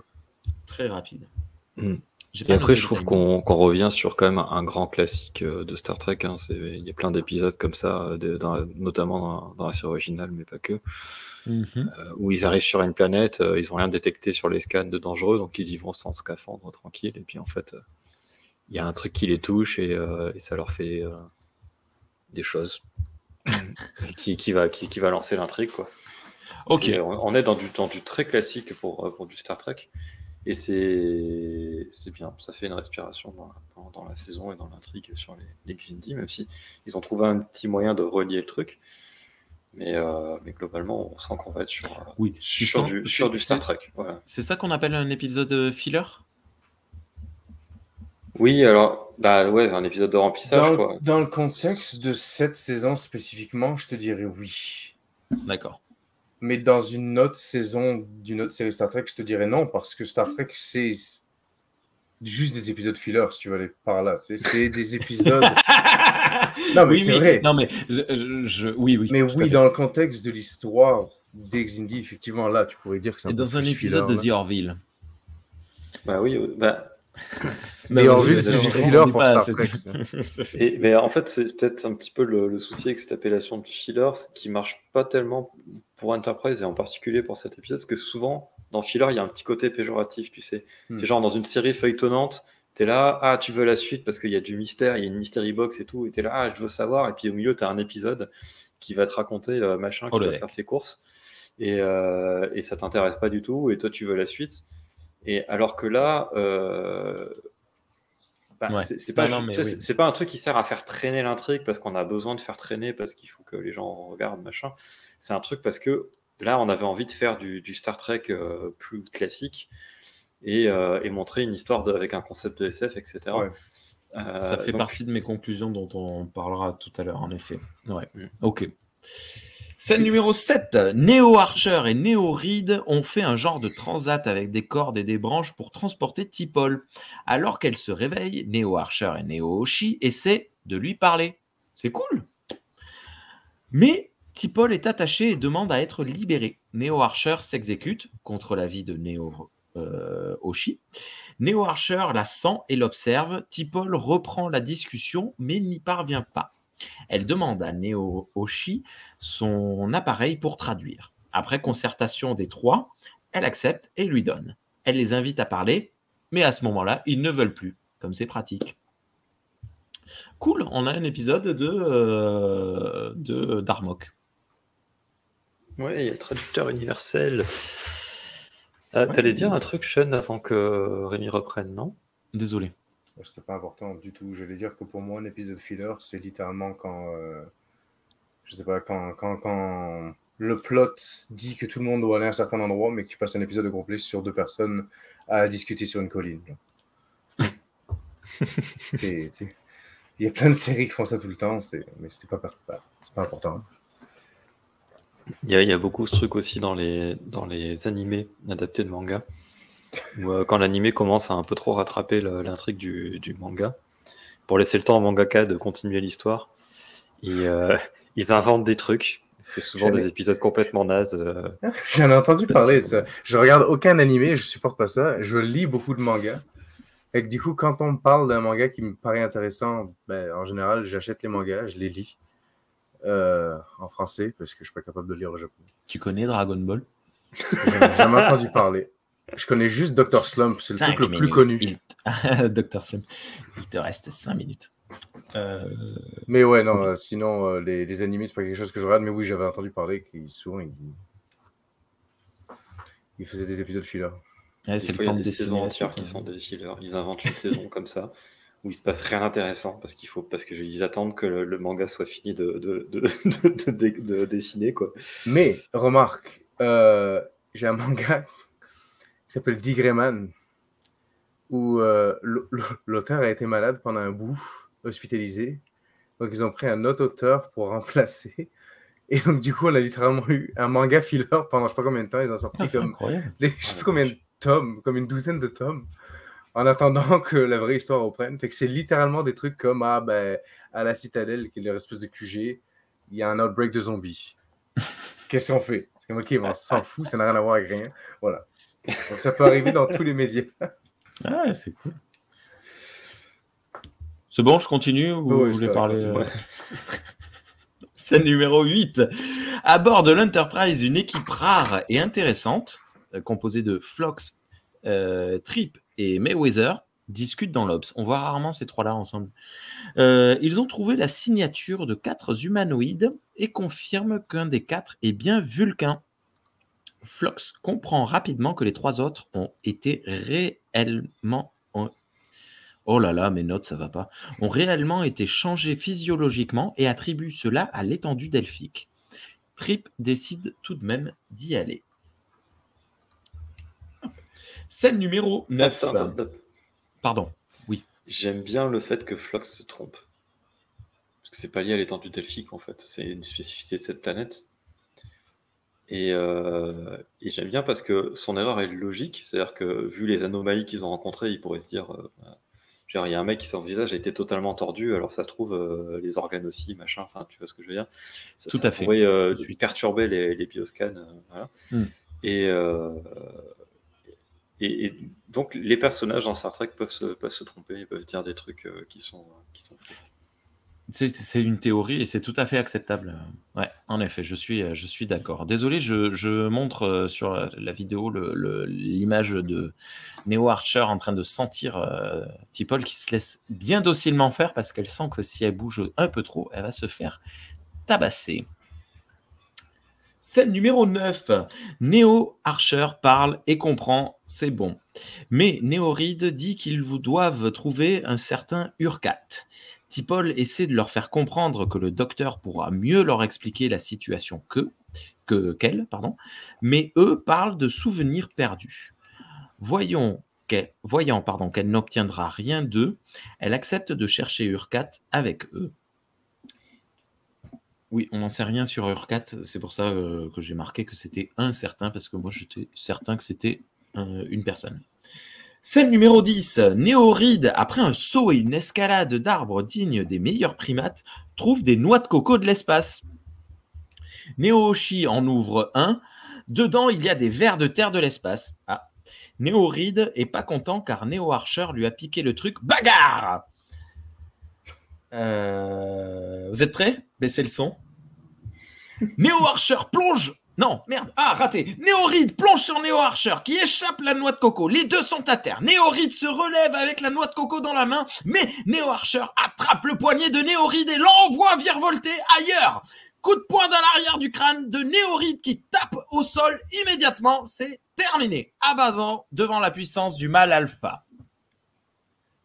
Très rapide. Et après, je trouve qu'on revient sur quand même un grand classique de Star Trek. Hein. Il y a plein d'épisodes comme ça, notamment dans la série originale, mais pas que, où ils arrivent sur une planète, ils n'ont rien détecté sur les scans de dangereux, donc ils y vont sans scaphandre, tranquille, et puis en fait, il y a un truc qui les touche et ça leur fait des choses qui va lancer l'intrigue, quoi. Ok. On est dans du très classique pour du Star Trek. Et c'est bien, ça fait une respiration dans la saison et dans l'intrigue sur les Xindi, même si ils ont trouvé un petit moyen de relier le truc. Mais globalement, on sent qu'on va être sur du Star Trek. Voilà. C'est ça qu'on appelle un épisode filler? Oui, alors, un épisode de remplissage. Dans le contexte de cette saison spécifiquement, je te dirais oui. D'accord. Mais dans une autre saison d'une autre série Star Trek, je te dirais non, parce que Star Trek, c'est juste des épisodes filler, si tu veux aller par là. Tu sais, c'est des épisodes... Non, mais c'est vrai. Non, mais oui. Mais oui, dans le contexte de l'histoire des Xindi, effectivement, là, tu pourrais dire que c'est dans un épisode de The Orville. Bah oui, mais Orville, c'est du filler pour Star Trek. Mais en fait, c'est peut-être un petit peu le souci avec cette appellation de filler, qui marche pas tellement pour Enterprise et en particulier pour cet épisode, parce que souvent, dans filler, il y a un petit côté péjoratif, tu sais. C'est genre dans une série feuilletonnante, t'es là, tu veux la suite parce qu'il y a du mystère, il y a une mystery box et tout, et t'es là, je veux savoir, et puis au milieu, t'as un épisode qui va te raconter machin qui va faire ses courses, et ça t'intéresse pas du tout, et toi, tu veux la suite. Et alors que là, c'est pas un truc qui sert à faire traîner l'intrigue parce qu'on a besoin de faire traîner parce qu'il faut que les gens regardent, machin. C'est un truc parce que là, on avait envie de faire du Star Trek plus classique et montrer une histoire avec un concept de SF, etc. Ouais. Ça fait partie de mes conclusions dont on parlera tout à l'heure, en effet. Ouais. Ok. Scène numéro 7. Neo Archer et Neo Reed ont fait un genre de transat avec des cordes et des branches pour transporter T'Pol. Alors qu'elle se réveille, Neo Archer et Neo Oshi essaient de lui parler. C'est cool. Mais T'Pol est attaché et demande à être libéré. Neo Archer s'exécute contre l'avis de Neo Oshi. Neo Archer la sent et l'observe. T'Pol reprend la discussion mais n'y parvient pas. Elle demande à Neo Oshi son appareil pour traduire. Après concertation des trois, elle accepte et lui donne. Elle les invite à parler, mais à ce moment-là, ils ne veulent plus, comme c'est pratique. Cool, on a un épisode de Darmok. Ouais, il y a le traducteur universel. T'allais dire un truc, Sean, avant que Rémi reprenne, non? Désolé. C'était pas important du tout. Je vais dire que pour moi, un épisode filler, c'est littéralement quand, je sais pas, quand le plot dit que tout le monde doit aller à un certain endroit, mais que tu passes un épisode complet sur 2 personnes à discuter sur une colline. Il y a plein de séries qui font ça tout le temps, mais c'est pas important. Il y a beaucoup ce truc aussi dans les animés adaptés de manga, où quand l'animé commence à un peu trop rattraper l'intrigue du manga, pour laisser le temps au mangaka de continuer l'histoire, et ils inventent des trucs. C'est souvent des épisodes complètement nazes. J'en ai entendu parler de ça. Je regarde aucun animé, je supporte pas ça. Je lis beaucoup de mangas. Et que du coup, quand on me parle d'un manga qui me paraît intéressant, en général, j'achète les mangas, je les lis en français parce que je suis pas capable de lire le japonais. Tu connais Dragon Ball? J'en ai jamais entendu parler. Je connais juste Dr. Slump, c'est le truc le plus connu. Dr. Slump, il te reste 5 minutes. Mais ouais, non, sinon, les animés, c'est pas quelque chose que je regarde, mais oui, j'avais entendu parler qu'ils souvent, ils faisaient des épisodes filler. Ouais, c'est le temps de des saisons entières qui sont des fillers. Ils inventent une saison comme ça, où il se passe rien d'intéressant, parce qu'ils attendent que le manga soit fini de dessiner, quoi. Mais, remarque, j'ai un manga qui s'appelle Digreman, où l'auteur a été malade pendant un bout, hospitalisé. Donc, ils ont pris un autre auteur pour remplacer. Et donc, du coup, on a littéralement eu un manga filler pendant je sais pas combien de temps. Ils ont sorti comme je sais pas combien de tomes, comme une douzaine de tomes, en attendant que la vraie histoire reprenne. Fait que c'est littéralement des trucs comme à la Citadelle, qui est leur espèce de QG, il y a un outbreak de zombies. Qu'est-ce qu'on fait? C'est comme, ok, on s'en fout, ça n'a rien à voir avec rien. Voilà. Donc, ça peut arriver dans tous les médias. Ah, c'est cool. C'est bon, je continue ou vous voulez parler Scène numéro 8. À bord de l'Enterprise, une équipe rare et intéressante, composée de Phlox, Trip et Mayweather, discute dans l'Obs. On voit rarement ces trois-là ensemble. Ils ont trouvé la signature de 4 humanoïdes et confirment qu'un des 4 est bien Vulcain. Phlox comprend rapidement que les 3 autres ont été réellement... Oh là là, mes notes, ça va pas. Ont réellement été changés physiologiquement et attribue cela à l'étendue delphique. Trip décide tout de même d'y aller. Scène numéro 9. Attends. Pardon, oui. J'aime bien le fait que Phlox se trompe. Parce que c'est pas lié à l'étendue delphique, en fait. C'est une spécificité de cette planète. Et j'aime bien parce que son erreur est logique. C'est-à-dire que, vu les anomalies qu'ils ont rencontrées, il pourrait se dire... genre, il y a un mec qui son visage a été totalement tordu, alors ça se trouve les organes aussi, machin, enfin, tu vois ce que je veux dire. Tout à fait. Pourrait perturber les bioscans. Voilà. Et donc, les personnages dans Star Trek peuvent se tromper, ils peuvent dire des trucs qui sont faux. C'est une théorie et c'est tout à fait acceptable. Ouais, en effet, je suis d'accord. Désolé, je montre sur la vidéo l'image de Neo Archer en train de sentir T'Pol qui se laisse bien docilement faire parce qu'elle sent que si elle bouge un peu trop, elle va se faire tabasser. Scène numéro 9. Neo Archer parle et comprend, c'est bon. Mais Neo Reed dit qu'ils vous doivent trouver un certain Urquat. T'Pol essaie de leur faire comprendre que le docteur pourra mieux leur expliquer la situation qu'elle, mais eux parlent de souvenirs perdus. Voyant qu'elle n'obtiendra rien d'eux, elle accepte de chercher Urquat avec eux. Oui, on n'en sait rien sur Urquat, c'est pour ça que j'ai marqué que c'était un certain, parce que moi j'étais certain que c'était une personne. Scène numéro 10. Neo Reed, après un saut et une escalade d'arbres dignes des meilleurs primates, trouve des noix de coco de l'espace. Neo Oshi en ouvre un. Dedans, il y a des vers de terre de l'espace. Ah. Neo Reed est pas content car Neo Archer lui a piqué le truc. Bagarre. Vous êtes prêts? Baissez le son. Neo Archer plonge. Non, merde. Ah, raté. Neo Reed plonge sur Neo Archer qui échappe la noix de coco. Les deux sont à terre. Neo Reed se relève avec la noix de coco dans la main, mais Neo Archer attrape le poignet de Neo Reed et l'envoie virevolter ailleurs. Coup de poing dans l'arrière du crâne de Neo Reed qui tape au sol immédiatement. C'est terminé. Abattant devant la puissance du mal alpha.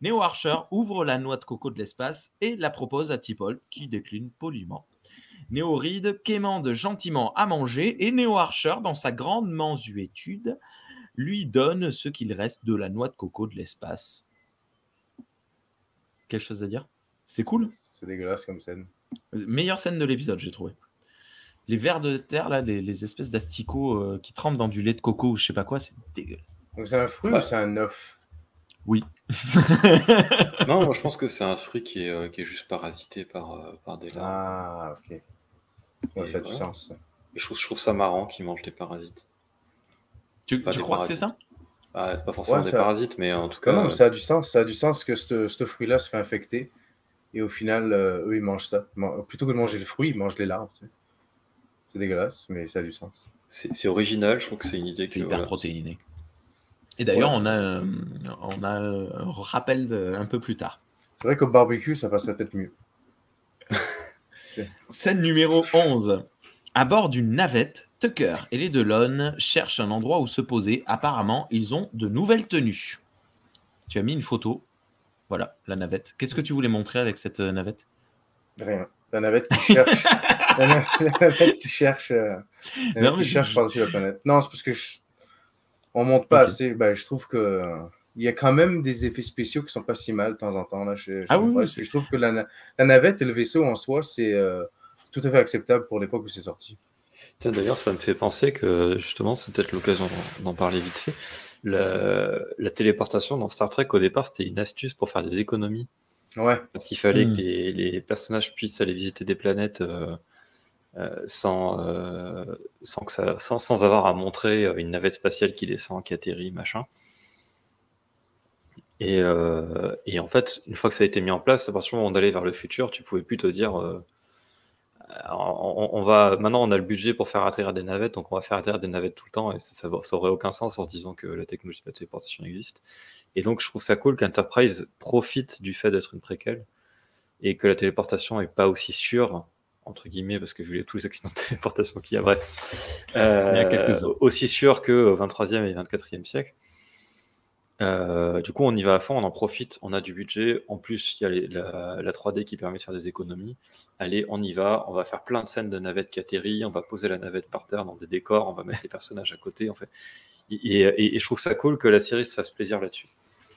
Neo Archer ouvre la noix de coco de l'espace et la propose à T'Pol qui décline poliment. Neo Reed quémande gentiment à manger et Neo Archer, dans sa grande mansuétude, lui donne ce qu'il reste de la noix de coco de l'espace. Quelque chose à dire? C'est cool? C'est dégueulasse comme scène. Meilleure scène de l'épisode, j'ai trouvé. Les vers de terre, là, les espèces d'asticots qui trempent dans du lait de coco ou je sais pas quoi, c'est dégueulasse. Donc c'est un fruit ou c'est un œuf? Oui. Non, moi je pense que c'est un fruit qui est juste parasité par des larves. Ah, ok. Ouais, ça a du voilà. sens. Ça. Et je trouve ça marrant qu'ils mangent des parasites. Tu Pas des crois que c'est parasites. ça? Pas forcément Ouais, des ça- parasites, mais en tout cas. Non, mais ça a du sens. Ça a du sens que ce fruit-là se fait infecter. Et au final, eux, ils mangent ça. Plutôt que de manger le fruit, ils mangent les larves. Tu sais. C'est dégueulasse, mais ça a du sens. C'est original, je trouve que c'est une idée C'est que. hyper Voilà. protéiné. Et d'ailleurs, Ouais. on a un rappel un peu plus tard. C'est vrai qu'au barbecue, ça passerait peut-être mieux. Scène numéro 11. À bord d'une navette, Tucker et les Delon cherchent un endroit où se poser. Apparemment, ils ont de nouvelles tenues. Tu as mis une photo. Voilà, la navette. Qu'est-ce que tu voulais montrer avec cette navette? Rien. La navette qui cherche. la navette qui cherche. La navette qui cherche par-dessus la planète. Non, c'est parce que on monte pas assez. Ben, je trouve que. Il y a quand même des effets spéciaux qui sont pas si mal de temps en temps. Là. Oui. Je trouve que la navette et le vaisseau en soi, c'est tout à fait acceptable pour l'époque où c'est sorti. Tiens, d'ailleurs, ça me fait penser que justement, c'est peut-être l'occasion d'en parler vite fait. La téléportation dans Star Trek, au départ, c'était une astuce pour faire des économies. Ouais. Parce qu'il fallait que les personnages puissent aller visiter des planètes sans avoir à montrer une navette spatiale qui descend, qui atterrit, machin. Et en fait, une fois que ça a été mis en place, à partir du moment où on allait vers le futur, tu pouvais plus te dire maintenant on a le budget pour faire atterrir des navettes, donc on va faire atterrir des navettes tout le temps, et ça aurait aucun sens en se disant que la technologie de la téléportation existe. Et donc je trouve ça cool qu'Enterprise profite du fait d'être une préquelle, et que la téléportation est pas aussi sûre, entre guillemets, parce que vu tous les accidents de téléportation qu'il y a, bref, il y a quelques-uns. aussi sûr que au 23e et 24e siècle. Du coup, on y va à fond, on en profite, on a du budget. En plus, il y a la 3D qui permet de faire des économies. Allez, on y va, on va faire plein de scènes de navettes qui atterrissent, on va poser la navette par terre dans des décors, on va mettre les personnages à côté. En fait. Et je trouve ça cool que la série se fasse plaisir là-dessus.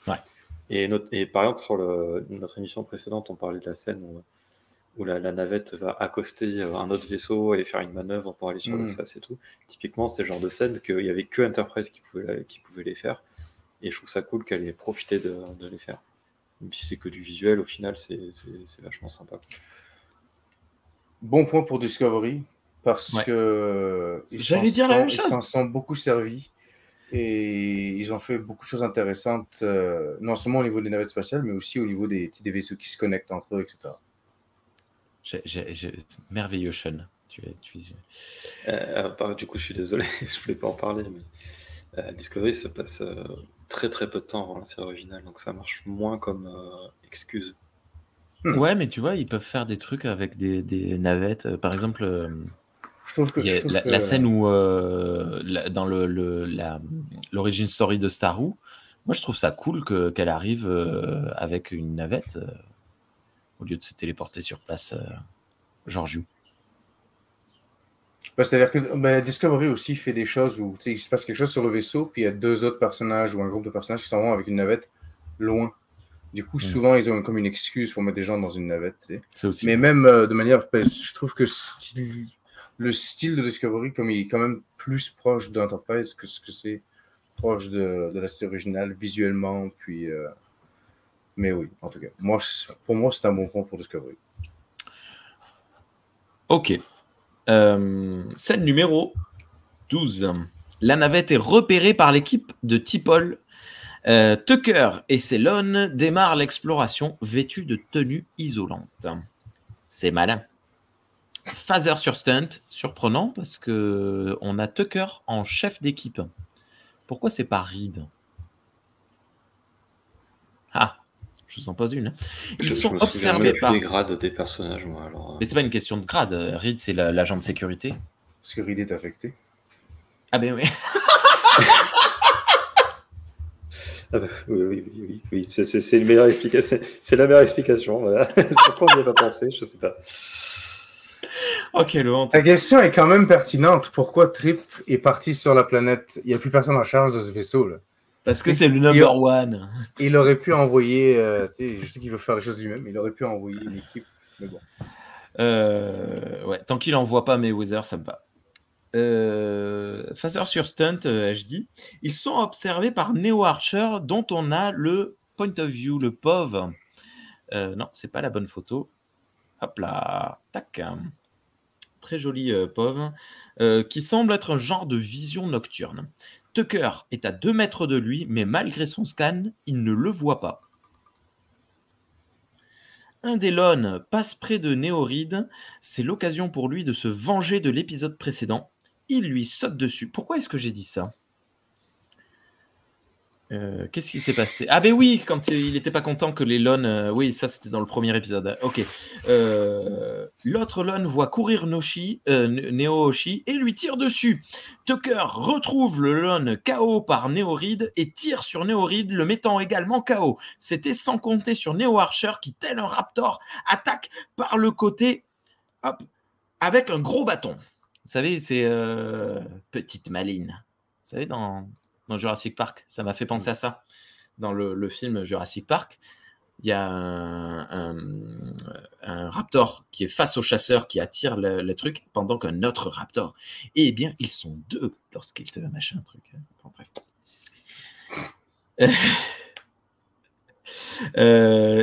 Ouais. Et par exemple, sur notre émission précédente, on parlait de la scène où la navette va accoster un autre vaisseau et faire une manœuvre pour aller sur le SAS et tout. Typiquement, c'est le genre de scène qu'il n'y avait que Enterprise qui pouvait les faire. Et je trouve ça cool qu'elle ait profité de les faire. Même si c'est que du visuel, au final, c'est vachement sympa. Bon point pour Discovery, parce que ils s'en sont beaucoup servis. Et ils ont fait beaucoup de choses intéressantes, non seulement au niveau des navettes spatiales, mais aussi au niveau des vaisseaux qui se connectent entre eux, etc. Merveilleux, Sean. Du coup, je suis désolé, je voulais pas en parler, mais Discovery, ça passe très très peu de temps avant la série originale, donc ça marche moins comme excuse. Ouais, mais tu vois, ils peuvent faire des trucs avec des navettes. Par exemple, la scène où, dans l'origin story de Star Who, moi je trouve ça cool qu'elle arrive avec une navette au lieu de se téléporter sur place, Georgiou. C'est-à-dire que Discovery aussi fait des choses où il se passe quelque chose sur le vaisseau, puis il y a deux autres personnages ou un groupe de personnages qui s'en vont avec une navette loin. Du coup, souvent, ils ont comme une excuse pour mettre des gens dans une navette. Mais même de manière, je trouve que le style de Discovery, comme il est quand même plus proche d'Enterprise que ce que c'est proche de la série originale visuellement. Puis, mais oui, en tout cas, pour moi, c'est un bon point pour Discovery. Ok. Scène numéro 12. La navette est repérée par l'équipe de T'Pol. Tucker et Célone démarrent l'exploration vêtus de tenues isolantes. C'est malin. Phaser sur stunt, surprenant parce que on a Tucker en chef d'équipe. Pourquoi c'est pas Reed? Ah, je vous en pose une. Ils sont me souviens observés même plus par. des grades des personnages, moi. Alors, Mais c'est pas une question de grade. Reed, c'est l'agent de sécurité. Est-ce que Reed est affecté? Ah ben oui. Ah bah, oui. C'est une meilleure explication. C'est la meilleure explication. Voilà. Pourquoi on n'y a pas pensé, je sais pas. Oh, quelle honte. La question est quand même pertinente. Pourquoi Trip est parti sur la planète? Il n'y a plus personne en charge de ce vaisseau, là. Parce que c'est le number one. Il aurait pu envoyer... je sais qu'il veut faire les choses lui-même, il aurait pu envoyer une équipe, mais bon. Ouais, tant qu'il n'envoie pas Mayweather, ça me va. Phaser sur stunt, HD. Ils sont observés par Neo Archer, dont on a le point of view, le POV. Non, c'est pas la bonne photo. Hop là, tac. Très joli POV, qui semble être un genre de vision nocturne. Tucker est à 2 mètres de lui, mais malgré son scan, il ne le voit pas. Un des Lone passe près de Neo Reed. C'est l'occasion pour lui de se venger de l'épisode précédent. Il lui saute dessus. Pourquoi est-ce que j'ai dit ça? Qu'est-ce qui s'est passé? Ah ben oui, quand il n'était pas content que les Lone... oui, ça c'était dans le premier épisode. Ok. L'autre Lone voit courir Neo Oshi et lui tire dessus. Tucker retrouve le Lone KO par Neo Reed et tire sur Neo Reed, le mettant également KO. C'était sans compter sur Neo Archer qui, tel un raptor, attaque par le côté, hop, avec un gros bâton. Vous savez, c'est petite maline. Vous savez, dans Jurassic Park, ça m'a fait penser à ça. Dans le film Jurassic Park, il y a un raptor qui est face au chasseur qui attire le truc pendant qu'un autre raptor. Eh bien, ils sont 2 lorsqu'ils te machin truc. Bon, bref.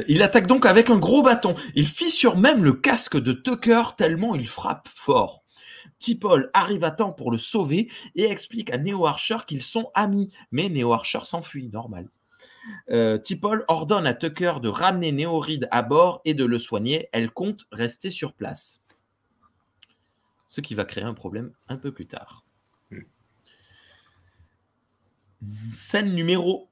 Il attaque donc avec un gros bâton. Il fissure même le casque de Tucker tellement il frappe fort. T'Pol arrive à temps pour le sauver et explique à Neo Archer qu'ils sont amis, mais Neo Archer s'enfuit, normal. T'Pol ordonne à Tucker de ramener Neo Reed à bord et de le soigner. Elle compte rester sur place. Ce qui va créer un problème un peu plus tard. Scène numéro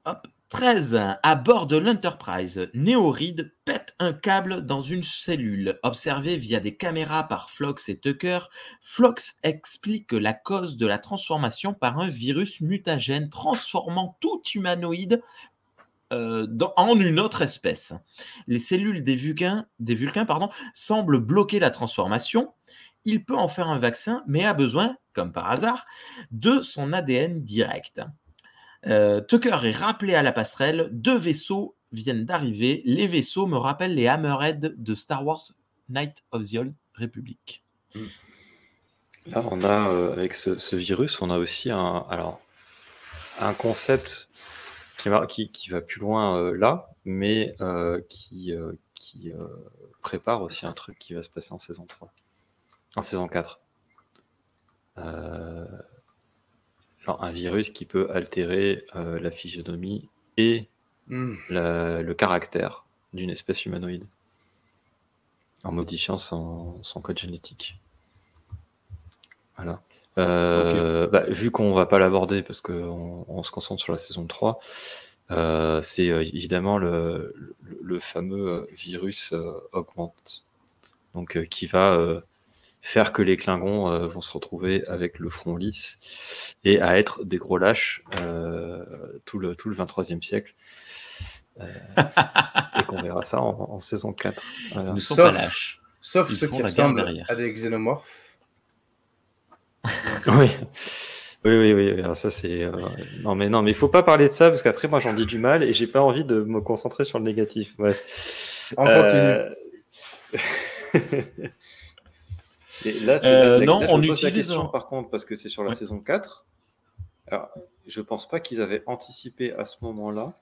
13. À bord de l'Enterprise, Neo Reed pète un câble dans une cellule. Observé via des caméras par Phlox et Tucker, Phlox explique la cause de la transformation par un virus mutagène transformant tout humanoïde en une autre espèce. Les cellules des Vulcains, semblent bloquer la transformation. Il peut en faire un vaccin, mais a besoin, comme par hasard, de son ADN direct. Tucker est rappelé à la passerelle. 2 vaisseaux viennent d'arriver. Les vaisseaux me rappellent les Hammerhead de Star Wars Knights of the Old Republic. Là, on a, avec ce virus, on a aussi un concept qui va plus loin là, mais qui prépare aussi un truc qui va se passer en saison 3. En saison 4. Alors, un virus qui peut altérer la physionomie et le caractère d'une espèce humanoïde en modifiant son code génétique. Voilà. Vu qu'on va pas l'aborder parce qu'on se concentre sur la saison 3, c'est évidemment le fameux virus augmente, donc qui va faire que les Klingons vont se retrouver avec le front lisse et à être des gros lâches tout le 23e siècle. Et qu'on verra ça en saison 4. Voilà. Ils ne sont pas lâches. Sauf ceux qui ressemblent à des xénomorphes. Oui. Alors ça c'est non mais il faut pas parler de ça parce qu'après moi j'en dis du mal et j'ai pas envie de me concentrer sur le négatif. Ouais. On continue. Et là, non, on utilise la question utilise par contre parce que c'est sur la saison 4. Alors, je pense pas qu'ils avaient anticipé à ce moment-là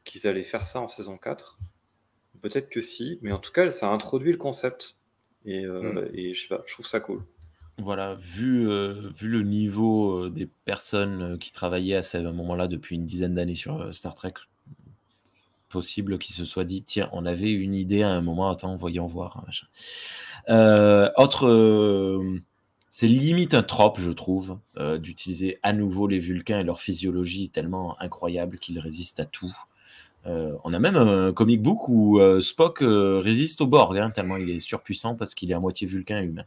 qu'ils allaient faire ça en saison 4. Peut-être que si, mais en tout cas, ça a introduit le concept Et je sais pas, je trouve ça cool. Voilà, vu le niveau des personnes qui travaillaient à ce moment-là depuis une dizaine d'années sur Star Trek, possible qu'ils se soient dit, tiens, on avait une idée à un moment, attends, voyons voir. Machin. C'est limite un trope, je trouve, d'utiliser à nouveau les Vulcains et leur physiologie tellement incroyable qu'ils résistent à tout. On a même un comic book où Spock résiste au Borg, hein, tellement il est surpuissant parce qu'il est à moitié Vulcain et humain.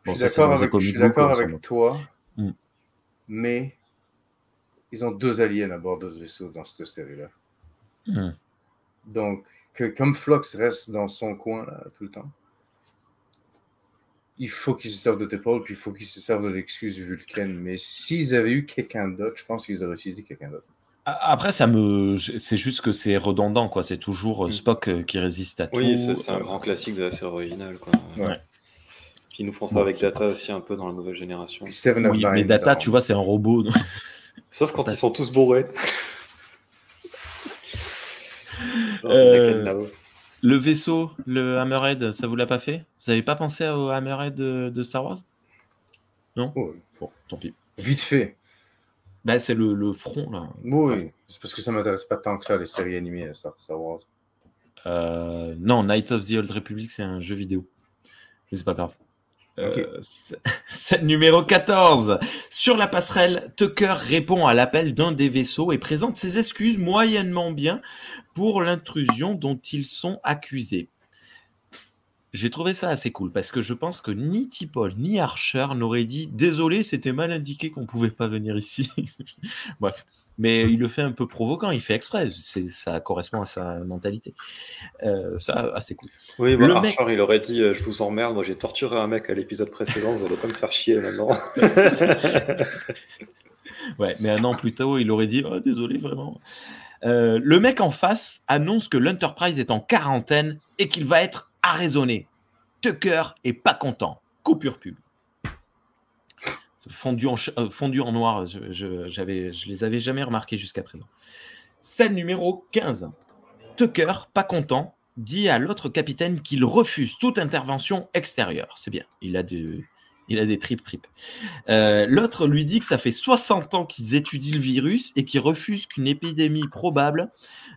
Bon, je suis d'accord avec toi, mais ils ont 2 aliens à bord de ce vaisseau dans cette série-là. Donc, comme Phlox reste dans son coin là, tout le temps, il faut qu'ils se servent de T'Pol, puis il faut qu'ils se servent de l'excuse du Vulcain. Mais s'ils avaient eu quelqu'un d'autre, je pense qu'ils auraient utilisé quelqu'un d'autre. Après, c'est juste que c'est redondant, quoi. C'est toujours Spock qui résiste à tout. Oui, c'est un grand classique de la série originale, quoi. Ouais. Puis ils nous font ça avec Data aussi un peu dans la nouvelle génération. Oui, mais Data, tu vois, c'est un robot. Donc... Sauf quand ils sont tous bourrés. Le vaisseau, le Hammerhead, ça vous l'a pas fait? Vous n'avez pas pensé au Hammerhead de Star Wars? Non? Bon, tant pis. Vite fait. Ben, c'est le front, là. Oui, c'est parce que ça m'intéresse pas tant que ça, les séries animées Star Wars. Non, Knights of the Old Republic, c'est un jeu vidéo. Mais c'est pas grave. Scène numéro 14. Sur la passerelle, Tucker répond à l'appel d'un des vaisseaux et présente ses excuses moyennement bien pour l'intrusion dont ils sont accusés. J'ai trouvé ça assez cool parce que je pense que ni T'Pol ni Archer n'auraient dit « Désolé, c'était mal indiqué qu'on pouvait pas venir ici. » Bref. Mais il le fait un peu provoquant, il fait exprès. Ça correspond à sa mentalité. Ça, assez cool. Oui, bon, Archer, il aurait dit je vous emmerde, moi j'ai torturé un mec à l'épisode précédent, vous allez pas me faire chier maintenant. Ouais, mais un an plus tôt, il aurait dit oh, désolé, vraiment. Le mec en face annonce que l'Enterprise est en quarantaine et qu'il va être arraisonné. Tucker est pas content. Coupure pub. Fondu en noir, je les avais jamais remarqués jusqu'à présent. Scène numéro 15. Tucker, pas content, dit à l'autre capitaine qu'il refuse toute intervention extérieure. C'est bien, il a des tripes. L'autre lui dit que ça fait 60 ans qu'ils étudient le virus et qu'ils refusent qu'une épidémie probable.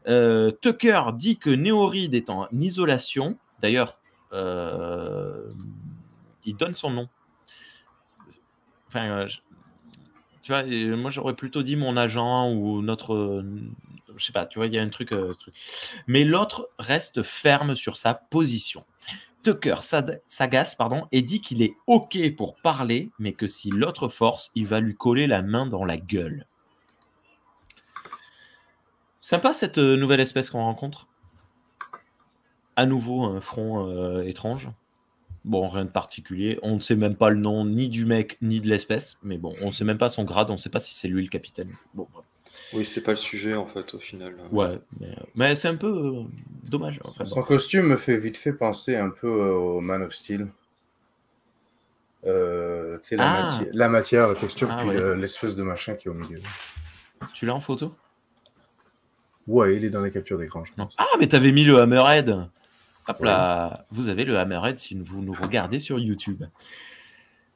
Tucker dit que Néoride est en isolation. D'ailleurs, il donne son nom. Enfin, tu vois, moi j'aurais plutôt dit mon agent ou notre... je sais pas, tu vois, il y a un truc. Mais l'autre reste ferme sur sa position. Tucker s'agace et dit qu'il est OK pour parler, mais que si l'autre force, il va lui coller la main dans la gueule. Sympa cette nouvelle espèce qu'on rencontre. À nouveau, un front étrange. Bon, rien de particulier. On ne sait même pas le nom ni du mec ni de l'espèce, mais bon, on ne sait même pas son grade, on ne sait pas si c'est lui le capitaine. Bon, voilà. Oui, c'est pas le sujet en fait au final. Ouais, mais c'est un peu dommage. Enfin, son costume me fait vite fait penser un peu au Man of Steel. Tu sais, la matière, la texture, puis l'espèce de machin qui est au milieu. Tu l'as en photo? Ouais, il est dans la capture d'écran, je pense. Ah, mais t'avais mis le Hammerhead. Hop là, vous avez le Hammerhead si vous nous regardez sur YouTube.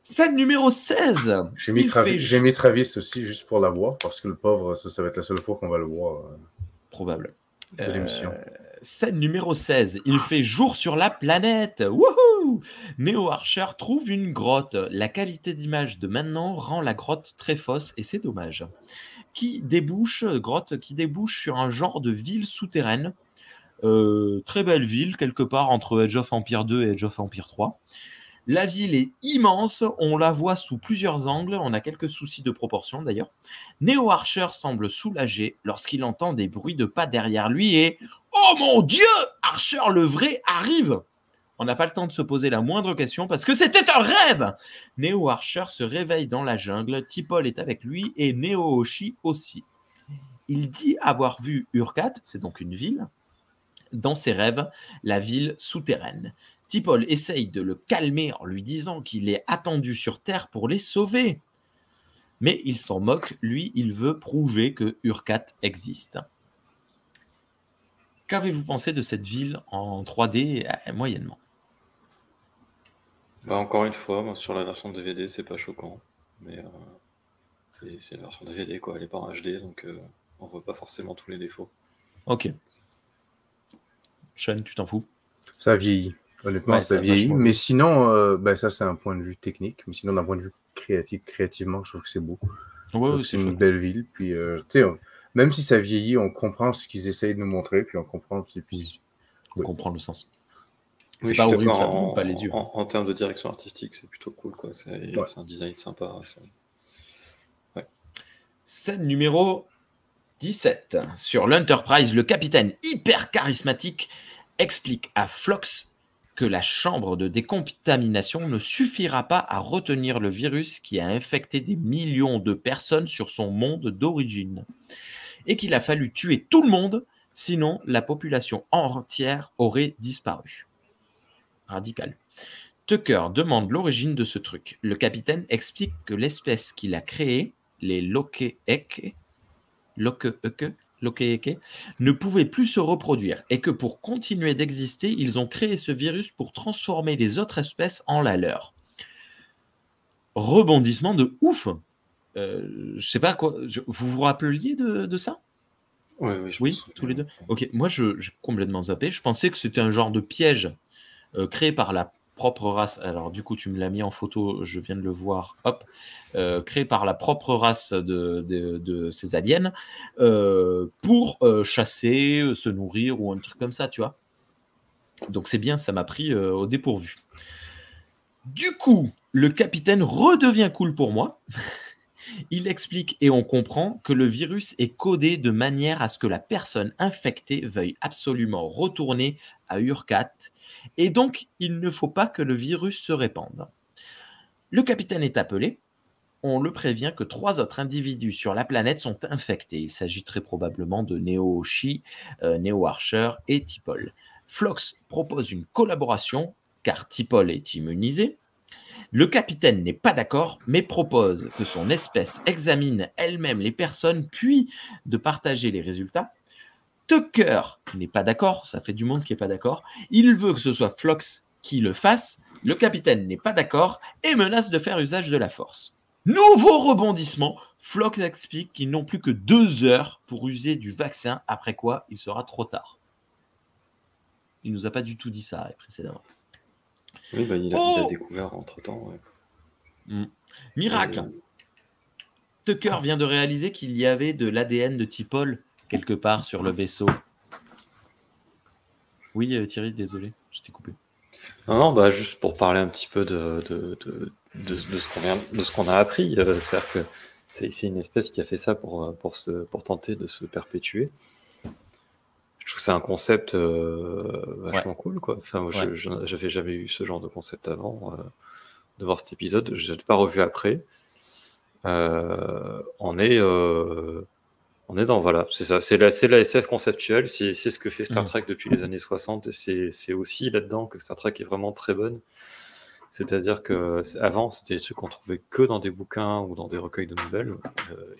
Scène numéro 16. J'ai mis Travis aussi, juste pour la voir, parce que le pauvre, ça va être la seule fois qu'on va le voir. Probable. De l'émission. Scène numéro 16. Il fait jour sur la planète. Wouhou! Neo Archer trouve une grotte. La qualité d'image de maintenant rend la grotte très fausse et c'est dommage. Grotte qui débouche sur un genre de ville souterraine. Très belle ville, quelque part entre Age of Empire 2 et Age of Empire 3. La ville est immense, on la voit sous plusieurs angles, on a quelques soucis de proportion d'ailleurs. Neo Archer semble soulagé lorsqu'il entend des bruits de pas derrière lui et « Oh mon Dieu! Archer le vrai arrive !» On n'a pas le temps de se poser la moindre question parce que c'était un rêve! Neo Archer se réveille dans la jungle, T'Pol est avec lui et Neo Hoshi aussi. Il dit avoir vu Urkat, c'est donc une ville, dans ses rêves, la ville souterraine. T'Pol essaye de le calmer en lui disant qu'il est attendu sur Terre pour les sauver. Mais il s'en moque, lui, il veut prouver que Urkat existe. Qu'avez-vous pensé de cette ville en 3D moyennement? Bah, encore une fois, moi, sur la version DVD, c'est pas choquant. Mais c'est la version DVD, quoi. Elle est pas en HD, donc on voit pas forcément tous les défauts. Ok. Sean, tu t'en fous? Ça vieillit. Honnêtement, Ouais, ça ça a vieillit. vachement Mais vieilli. sinon, ça, c'est un point de vue technique. Mais sinon, d'un point de vue créativement, je trouve que c'est beau. Je Ouais, trouve ouais, que c'est c'est une chouette. belle ville. Puis, tu sais, même si ça vieillit, on comprend ce qu'ils essayent de nous montrer. Puis, on comprend. Et puis, On oui. comprend le sens. Oui, C'est je suis pas horrible, d'accord. ça brûle pas les yeux. En termes de direction artistique, c'est plutôt cool, quoi. C'est Ouais. un design sympa. Scène numéro 17. Sur l'Enterprise, le capitaine hyper charismatique explique à Phlox que la chambre de décontamination ne suffira pas à retenir le virus qui a infecté des millions de personnes sur son monde d'origine et qu'il a fallu tuer tout le monde, sinon la population entière aurait disparu. Radical. Tucker demande l'origine de ce truc. Le capitaine explique que l'espèce qu'il a créée, les Lokeeke, ne pouvait plus se reproduire et que pour continuer d'exister, ils ont créé ce virus pour transformer les autres espèces en la leur. Rebondissement de ouf. Je sais pas quoi. Vous vous rappeliez de ça? Oui, je me Oui, souviens. tous les deux. Ok, moi j'ai complètement zappé. Je pensais que c'était un genre de piège créé par la propre race. Alors du coup, tu me l'as mis en photo, je viens de le voir. Hop, créé par la propre race de ces aliens pour chasser, se nourrir ou un truc comme ça, tu vois. Donc c'est bien, ça m'a pris au dépourvu. Du coup, le capitaine redevient cool pour moi. Il explique et on comprend que le virus est codé de manière à ce que la personne infectée veuille absolument retourner à Urquhart et donc il ne faut pas que le virus se répande. Le capitaine est appelé. On le prévient que 3 autres individus sur la planète sont infectés. Il s'agit très probablement de Neo Oshi, Neo Archer et T'Pol. Phlox propose une collaboration car T'Pol est immunisé. Le capitaine n'est pas d'accord, mais propose que son espèce examine elle-même les personnes, puis de partager les résultats. Tucker n'est pas d'accord, ça fait du monde qui n'est pas d'accord. Il veut que ce soit Phlox qui le fasse. Le capitaine n'est pas d'accord et menace de faire usage de la force. Nouveau rebondissement, Phlox explique qu'ils n'ont plus que 2 heures pour user du vaccin, après quoi il sera trop tard. Il nous a pas du tout dit ça précédemment. Oui, bah, il a découvert entre-temps. Ouais. Miracle. Tucker vient de réaliser qu'il y avait de l'ADN de T'Pol quelque part sur le vaisseau. Oui, Thierry, désolé, je t'ai coupé. Non, bah, juste pour parler un petit peu de ce qu'on a appris. C'est-à-dire que c'est une espèce qui a fait ça pour tenter de se perpétuer. Je trouve que c'est un concept vachement cool, quoi. Enfin, moi, j'avais jamais eu ce genre de concept avant de voir cet épisode. Je l'ai pas revu après. On est dans, voilà, c'est ça, c'est la SF conceptuelle, c'est ce que fait Star Trek depuis les années 60, c'est aussi là-dedans que Star Trek est vraiment très bonne. C'est-à-dire que avant, c'était des trucs qu'on trouvait que dans des bouquins ou dans des recueils de nouvelles,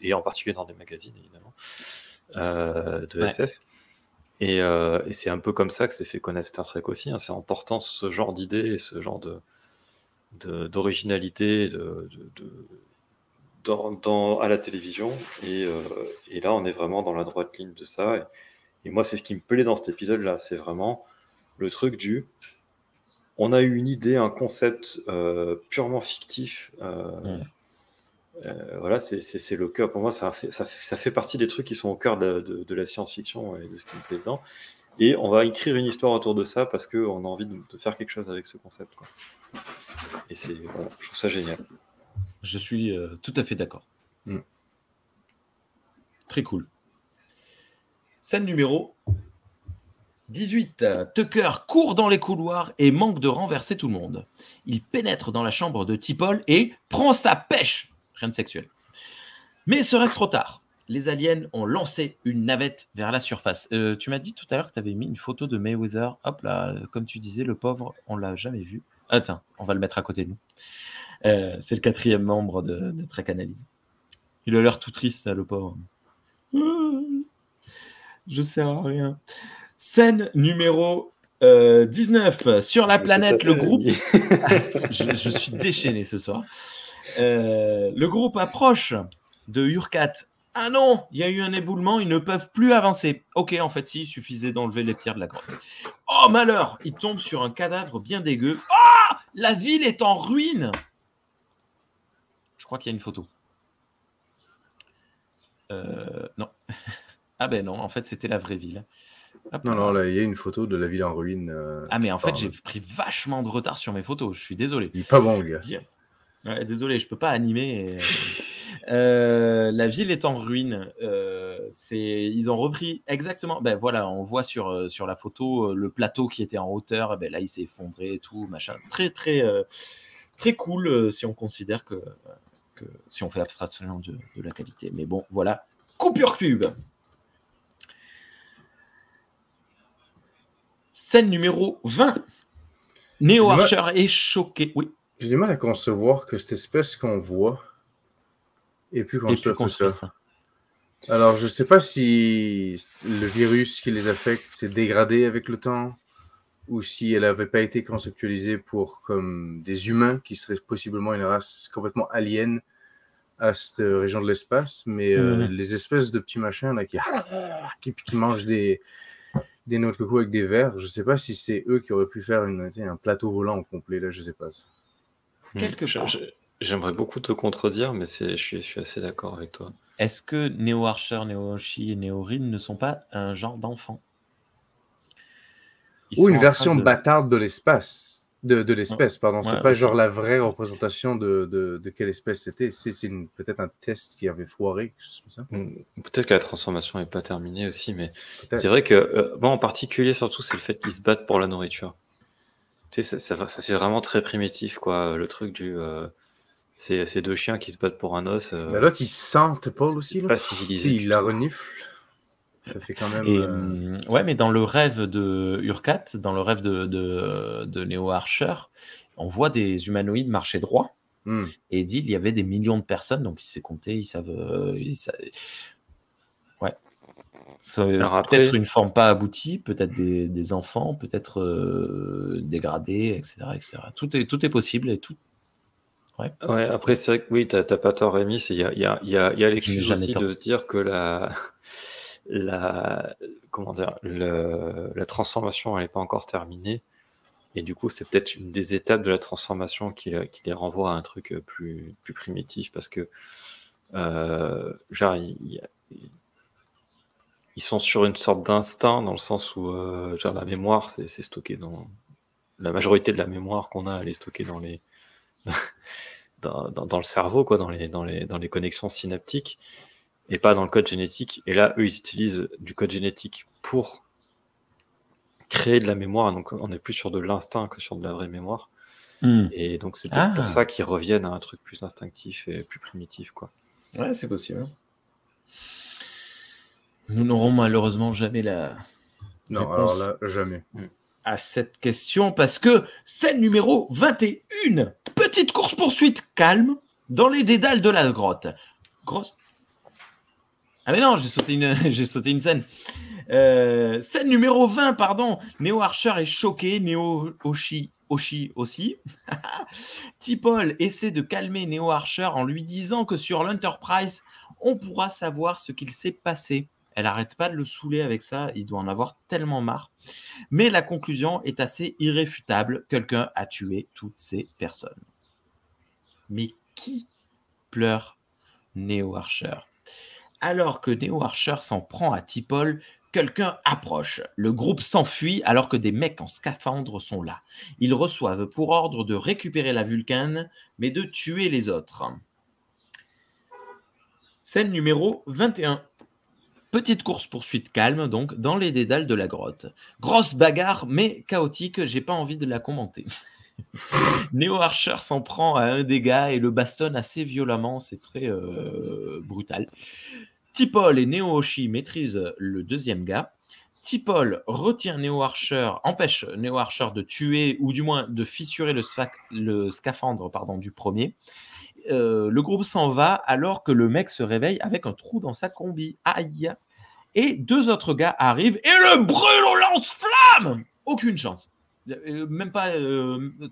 et en particulier dans des magazines, évidemment, de SF. Et c'est un peu comme ça que s'est fait connaître Star Trek aussi, hein. C'est en portant ce genre d'idées, ce genre d'originalité, à la télévision, et là on est vraiment dans la droite ligne de ça, et moi c'est ce qui me plaît dans cet épisode là, c'est vraiment le truc du on a eu une idée, un concept purement fictif, voilà, c'est le cœur, pour moi ça fait partie des trucs qui sont au cœur de la science-fiction et de ce qui me plaît dedans, et on va écrire une histoire autour de ça parce qu'on a envie de faire quelque chose avec ce concept, quoi. Et voilà, je trouve ça génial. Je suis tout à fait d'accord. Très cool. Scène numéro 18. Tucker court dans les couloirs et manque de renverser tout le monde. Il pénètre dans la chambre de T'Pol et prend sa pêche. Rien de sexuel. Mais serait-ce trop tard? Les aliens ont lancé une navette vers la surface. Tu m'as dit tout à l'heure que tu avais mis une photo de Mayweather. Hop là, comme tu disais, le pauvre, on l'a jamais vu. Attends, on va le mettre à côté de nous. C'est le 4e membre de Trek Analyse. Il a l'air tout triste, le pauvre. Je sers à rien. Scène numéro 19. Sur la planète, le groupe... je suis déchaîné ce soir. Le groupe approche de Urkat. Ah non, il y a eu un éboulement, ils ne peuvent plus avancer. Ok, en fait, si, il suffisait d'enlever les pierres de la grotte. Oh, malheur, ils tombent sur un cadavre bien dégueu. Oh, la ville est en ruine. Je crois qu'il y a une photo. Non. Ah ben non, en fait, c'était la vraie ville. Hop, Non, là, il y a une photo de la ville en ruine. Ah, mais en fait, j'ai pris vachement de retard sur mes photos. Je suis désolé. Il est pas bon, le gars. Bien. Ouais, désolé, je peux pas animer. La ville est en ruine. Ils ont repris exactement. Ben voilà, on voit sur la photo le plateau qui était en hauteur. Ben là, il s'est effondré et tout, machin. Très très très cool si on considère que si on fait abstraction de la qualité. Mais bon, voilà. Coupure pub. Scène numéro 20. Neo Archer est choqué. Oui. J'ai du mal à concevoir que cette espèce qu'on voit ait pu construire tout ça. Alors, je ne sais pas si le virus qui les affecte s'est dégradé avec le temps ou si elle n'avait pas été conceptualisée pour comme des humains qui seraient possiblement une race complètement alien à cette région de l'espace. Mais les espèces de petits machins là, qui mangent des noix de coco avec des vers, je ne sais pas si c'est eux qui auraient pu faire un plateau volant au complet. Là, je ne sais pas. J'aimerais beaucoup te contredire, mais je suis assez d'accord avec toi. Est-ce que Neo Archer, Neo Oshi et Neo Rin ne sont pas un genre d'enfant? Ou une version bâtarde de l'espace, de l'espèce, pardon. C'est pas genre la vraie représentation de quelle espèce c'était. C'est peut-être un test qui avait foiré. Ça. Peut-être que la transformation n'est pas terminée aussi, mais c'est vrai que, en particulier, surtout, c'est le fait qu'ils se battent pour la nourriture. Tu sais, ça fait vraiment très primitif, quoi. Le truc du... ces deux chiens qui se battent pour un os. L'autre, il sent Paul aussi. Pas civilisé. Il la renifle. Ça fait quand même... ouais, mais dans le rêve de Urkat, dans le rêve de Neo Archer, on voit des humanoïdes marcher droit. Et il dit il y avait des millions de personnes, donc il sait compter, ils savent... Ouais. Peut-être une forme pas aboutie, peut-être des enfants, peut-être dégradés, etc., etc. Tout est possible et tout. Ouais, après, c'est vrai que oui, t'as pas tort, Rémi. Il y a l'excuse aussi de se dire que la transformation, elle n'est pas encore terminée. Et du coup, c'est peut-être une des étapes de la transformation qui les renvoie à un truc plus primitif parce que, genre, ils sont sur une sorte d'instinct dans le sens où genre, la mémoire, c'est stocké dans... La majorité de la mémoire qu'on a, elle est stockée dans les... dans le cerveau, quoi, dans les connexions synaptiques, et pas dans le code génétique. Et là, eux, ils utilisent du code génétique pour créer de la mémoire, donc on est plus sur de l'instinct que sur de la vraie mémoire. Et donc c'est peut-être pour ça qu'ils reviennent à un truc plus instinctif et plus primitif, quoi. Ouais, c'est possible. Nous n'aurons malheureusement jamais la réponse alors là, jamais. À cette question, parce que scène numéro 21, petite course-poursuite calme dans les dédales de la grotte. Grosse... Ah mais non, j'ai sauté une scène. Scène numéro 20, pardon. Neo Archer est choqué, Neo Oshi aussi. T'Pol essaie de calmer Neo Archer en lui disant que sur l'Enterprise, on pourra savoir ce qu'il s'est passé. Elle n'arrête pas de le saouler avec ça, il doit en avoir tellement marre. Mais la conclusion est assez irréfutable. Quelqu'un a tué toutes ces personnes. Mais qui pleure Neo Archer? Alors que Neo Archer s'en prend à T'Pol, quelqu'un approche. Le groupe s'enfuit alors que des mecs en scaphandre sont là. Ils reçoivent pour ordre de récupérer la Vulcaine, mais de tuer les autres. Scène numéro 21. Petite course-poursuite calme, donc, dans les dédales de la grotte. Grosse bagarre, mais chaotique, j'ai pas envie de la commenter. Neo Archer s'en prend à un des gars et le bastonne assez violemment, c'est très brutal. T'Pol et Neo Oshi maîtrisent le deuxième gars. T'Pol retient Neo Archer, empêche Neo Archer de tuer, ou du moins de fissurer le scaphandre du premier. Le groupe s'en va alors que le mec se réveille avec un trou dans sa combi. Aïe! Et deux autres gars arrivent et le brûlent au lance-flamme! Aucune chance. Même pas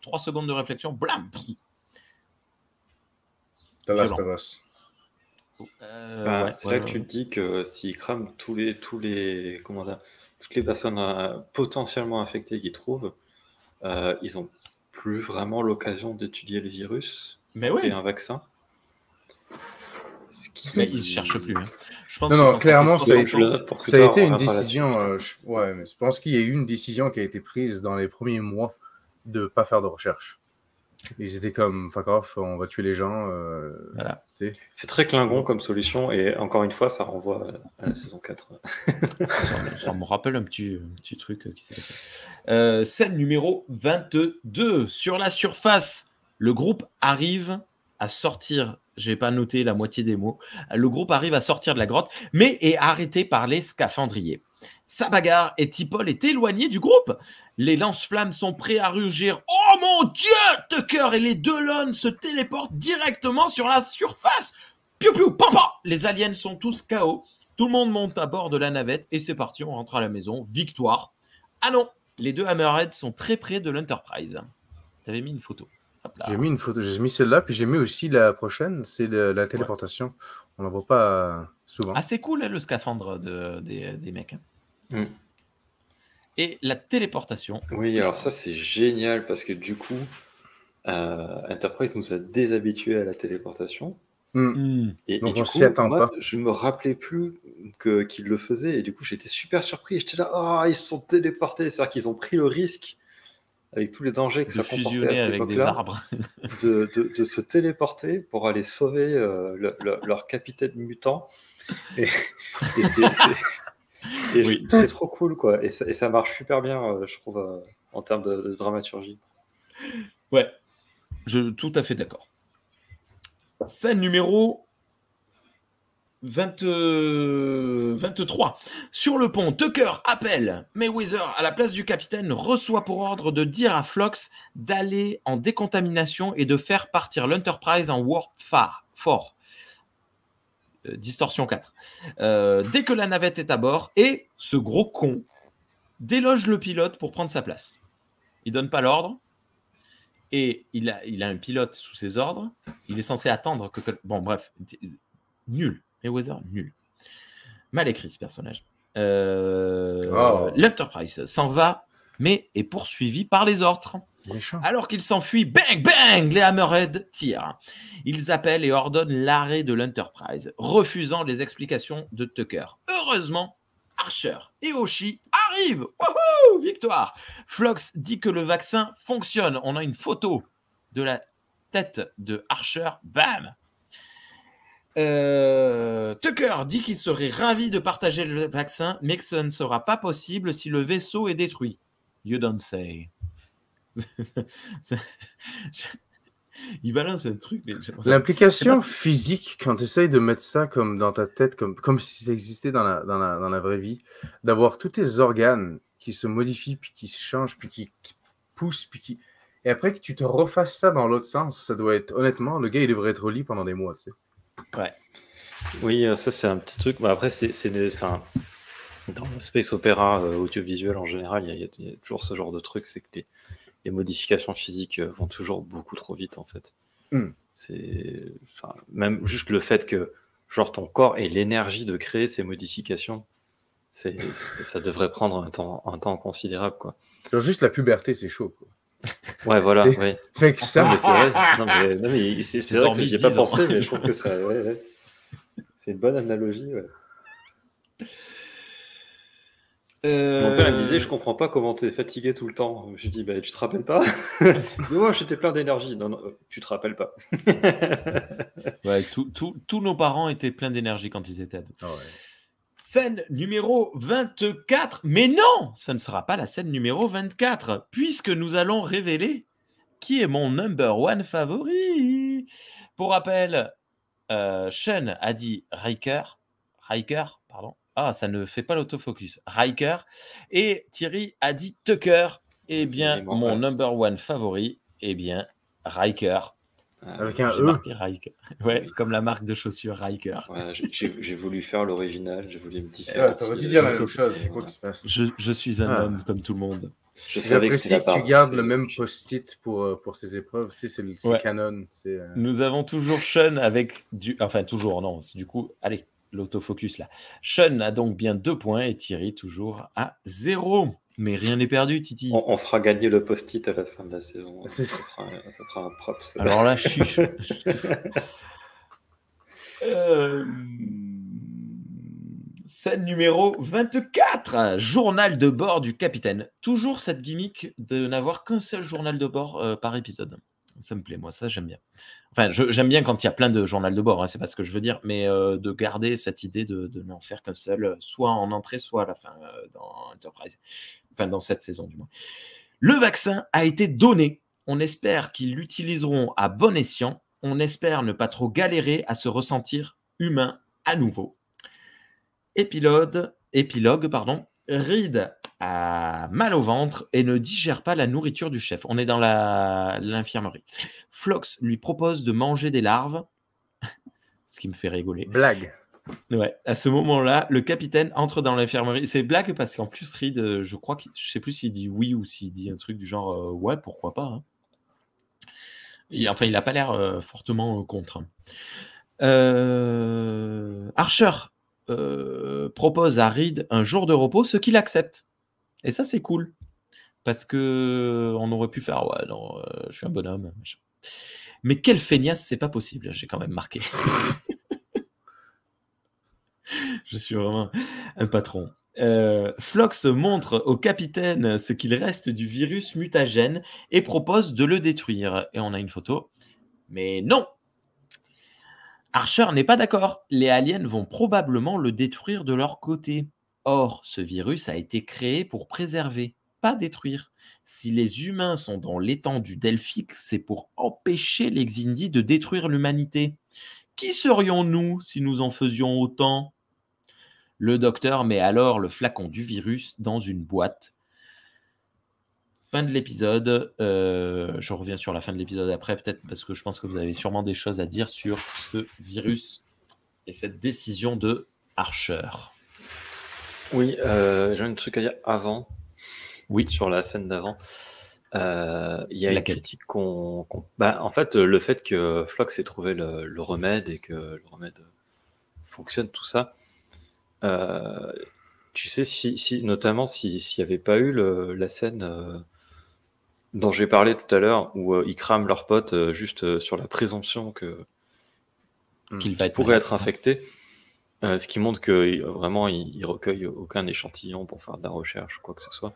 3 secondes de réflexion. Blam. The Last of Us. C'est là que tu te dis que s'ils crament toutes les personnes potentiellement infectées qu'ils trouvent, ils n'ont plus vraiment l'occasion d'étudier le virus et un vaccin. Mais ils ne cherchent plus. Hein. Je pense clairement, ça a été une décision. Mais je pense qu'il y a eu une décision qui a été prise dans les premiers mois de ne pas faire de recherche. Ils étaient comme fuck off, on va tuer les gens. Voilà. C'est très Klingon comme solution, et encore une fois, ça renvoie à la saison 4. Ça me rappelle un petit truc qui s'est passé. Scène numéro 22. Sur la surface, le groupe arrive à sortir. Je n'ai pas noté la moitié des mots. Le groupe arrive à sortir de la grotte, mais est arrêté par les scaphandriers. Ça bagarre et T'Pol est éloigné du groupe. Les lance-flammes sont prêts à rugir. Oh mon Dieu! Tucker et les deux Lone se téléportent directement sur la surface. Piou piou, papa! Les aliens sont tous KO. Tout le monde monte à bord de la navette et c'est parti, on rentre à la maison. Victoire. Ah non, les deux Hammerheads sont très près de l'Enterprise. T'avais mis une photo. J'ai mis une photo, j'ai mis celle-là, puis j'ai mis aussi la prochaine, c'est la téléportation. Ouais. On la voit pas souvent. Ah, c'est cool, hein, le scaphandre des mecs. Hein. Et la téléportation. Oui, alors ça, c'est génial, parce que du coup, Enterprise nous a déshabitués à la téléportation. Et donc et on s'y attend pas. Je me rappelais plus qu'ils le faisaient, et du coup, j'étais super surpris. Et j'étais là, ils se sont téléportés. C'est-à-dire qu'ils ont pris le risque, avec tous les dangers que ça comportait à cette époque-là, de se téléporter pour aller sauver leur capitaine mutant. Et c'est trop cool, quoi. Et ça marche super bien, je trouve, en termes de dramaturgie. Ouais, tout à fait d'accord. Scène numéro 23. Sur le pont, Tucker appelle Mayweather à la place du capitaine, reçoit pour ordre de dire à Phlox d'aller en décontamination et de faire partir l'Enterprise en warp fort. Distorsion 4. Dès que la navette est à bord, et ce gros con déloge le pilote pour prendre sa place. Il donne pas l'ordre. Et il a un pilote sous ses ordres. Il est censé attendre que... Bon, bref. Nul. Mayweather, nul. Mal écrit, ce personnage. L'Enterprise s'en va, mais est poursuivi par les autres. Méchant. Alors qu'il s'enfuit, bang, bang, les Hammerheads tirent. Ils appellent et ordonnent l'arrêt de l'Enterprise, refusant les explications de Tucker. Heureusement, Archer et Hoshi arrivent. Wouhou, victoire. Phlox dit que le vaccin fonctionne. On a une photo de la tête de Archer. Bam. Tucker dit qu'il serait ravi de partager le vaccin, mais que ce ne sera pas possible si le vaisseau est détruit. You don't say. Il balance un truc. L'implication physique, quand tu essayes de mettre ça comme dans ta tête, comme si ça existait dans la vraie vie, d'avoir tous tes organes qui se modifient, puis qui se changent, puis qui poussent, puis qui... Et après que tu te refasses ça dans l'autre sens, ça doit être... Honnêtement, le gars, il devrait être au lit pendant des mois, tu sais. Ouais. Oui, ça, c'est un petit truc. Mais après, dans le space opéra audiovisuel, en général, il y a toujours ce genre de truc, c'est que les modifications physiques vont toujours beaucoup trop vite, en fait. Même juste le fait que genre ton corps ait l'énergie de créer ces modifications, ça devrait prendre un temps considérable, quoi. Genre juste la puberté, c'est chaud, quoi. Ouais, voilà. Ouais. Fait que ça, mais c'est vrai. Non, mais c'est vrai que j'y ai pas pensé, mais je trouve que ça, ouais. C'est une bonne analogie. Ouais. Mon père il me disait, je comprends pas comment tu es fatigué tout le temps. Je lui dis, tu te rappelles pas? Moi, j'étais plein d'énergie. Non, tu te rappelles pas. Ouais, tous nos parents étaient pleins d'énergie quand ils étaient ados. Ouais. Scène numéro 24. Mais non, ça ne sera pas la scène numéro 24, puisque nous allons révéler qui est mon number one favori. Pour rappel, Sean a dit Riker, pardon. Ah, ça ne fait pas l'autofocus. Riker. Et Thierry a dit Tucker. Eh bien, mon number one favori, Riker. Avec un J'ai marqué Riker. Ouais, comme la marque de chaussures Riker. Ouais, j'ai voulu faire l'original, j'ai voulu me différencier. T'aurais dû dire la même chose, c'est quoi qui se passe? Je suis un homme comme tout le monde. Je savais que c'était J'apprécie la que part. tu gardes le même post-it pour ces épreuves. Tu sais, c'est Ouais. canon. Nous avons toujours Sean avec du... Enfin, toujours, non. Du coup, allez, l'autofocus là. Sean a donc bien 2 points et Thierry toujours à 0. Mais rien n'est perdu, Titi. On fera gagner le post-it à la fin de la saison. C'est ça fera un props. Alors là, chiche. Scène numéro 24. Journal de bord du capitaine. Toujours cette gimmick de n'avoir qu'un seul journal de bord par épisode. Ça me plaît, moi, ça j'aime bien. Enfin, j'aime bien quand il y a plein de journal de bord, hein, c'est pas ce que je veux dire, mais de garder cette idée de n'en faire qu'un seul, soit en entrée, soit à la fin dans Enterprise. Enfin, dans cette saison du moins. Le vaccin a été donné. On espère qu'ils l'utiliseront à bon escient. On espère ne pas trop galérer à se ressentir humain à nouveau. Épilogue, Reed a mal au ventre et ne digère pas la nourriture du chef. On est dans l'infirmerie. Phlox lui propose de manger des larves, ce qui me fait rigoler. Blague. Ouais. À ce moment-là, le capitaine entre dans l'infirmerie. C'est blague parce qu'en plus, Reed, je crois je sais plus s'il dit oui ou s'il dit un truc du genre ouais, pourquoi pas. Hein. Enfin, il n'a pas l'air fortement contre. Archer propose à Reed un jour de repos, ce qu'il accepte. Et ça, c'est cool. Parce que on aurait pu faire ouais, non, je suis un bonhomme. Mais quelle feignasse, c'est pas possible. J'ai quand même marqué. Je suis vraiment un patron. Phlox montre au capitaine ce qu'il reste du virus mutagène et propose de le détruire. Et on a une photo. Mais non! Archer n'est pas d'accord. Les aliens vont probablement le détruire de leur côté. Or, ce virus a été créé pour préserver, pas détruire. Si les humains sont dans l'étendue delphique, c'est pour empêcher les Xindi de détruire l'humanité. Qui serions-nous si nous en faisions autant? Le docteur met alors le flacon du virus dans une boîte. Fin de l'épisode. Je reviens sur la fin de l'épisode après, peut-être parce que je pense que vous avez sûrement des choses à dire sur ce virus et cette décision de Archer. Oui, j'ai un truc à dire avant. Oui. Sur la scène d'avant. Il y a une critique en fait, le fait que Phlox ait trouvé le remède et que le remède fonctionne, tout ça. Tu sais, notamment s'il n'y avait pas eu la scène dont j'ai parlé tout à l'heure, où ils crament leur pote juste sur la présomption qu'il pourrait être infecté, ce qui montre que vraiment il recueille aucun échantillon pour faire de la recherche ou quoi que ce soit.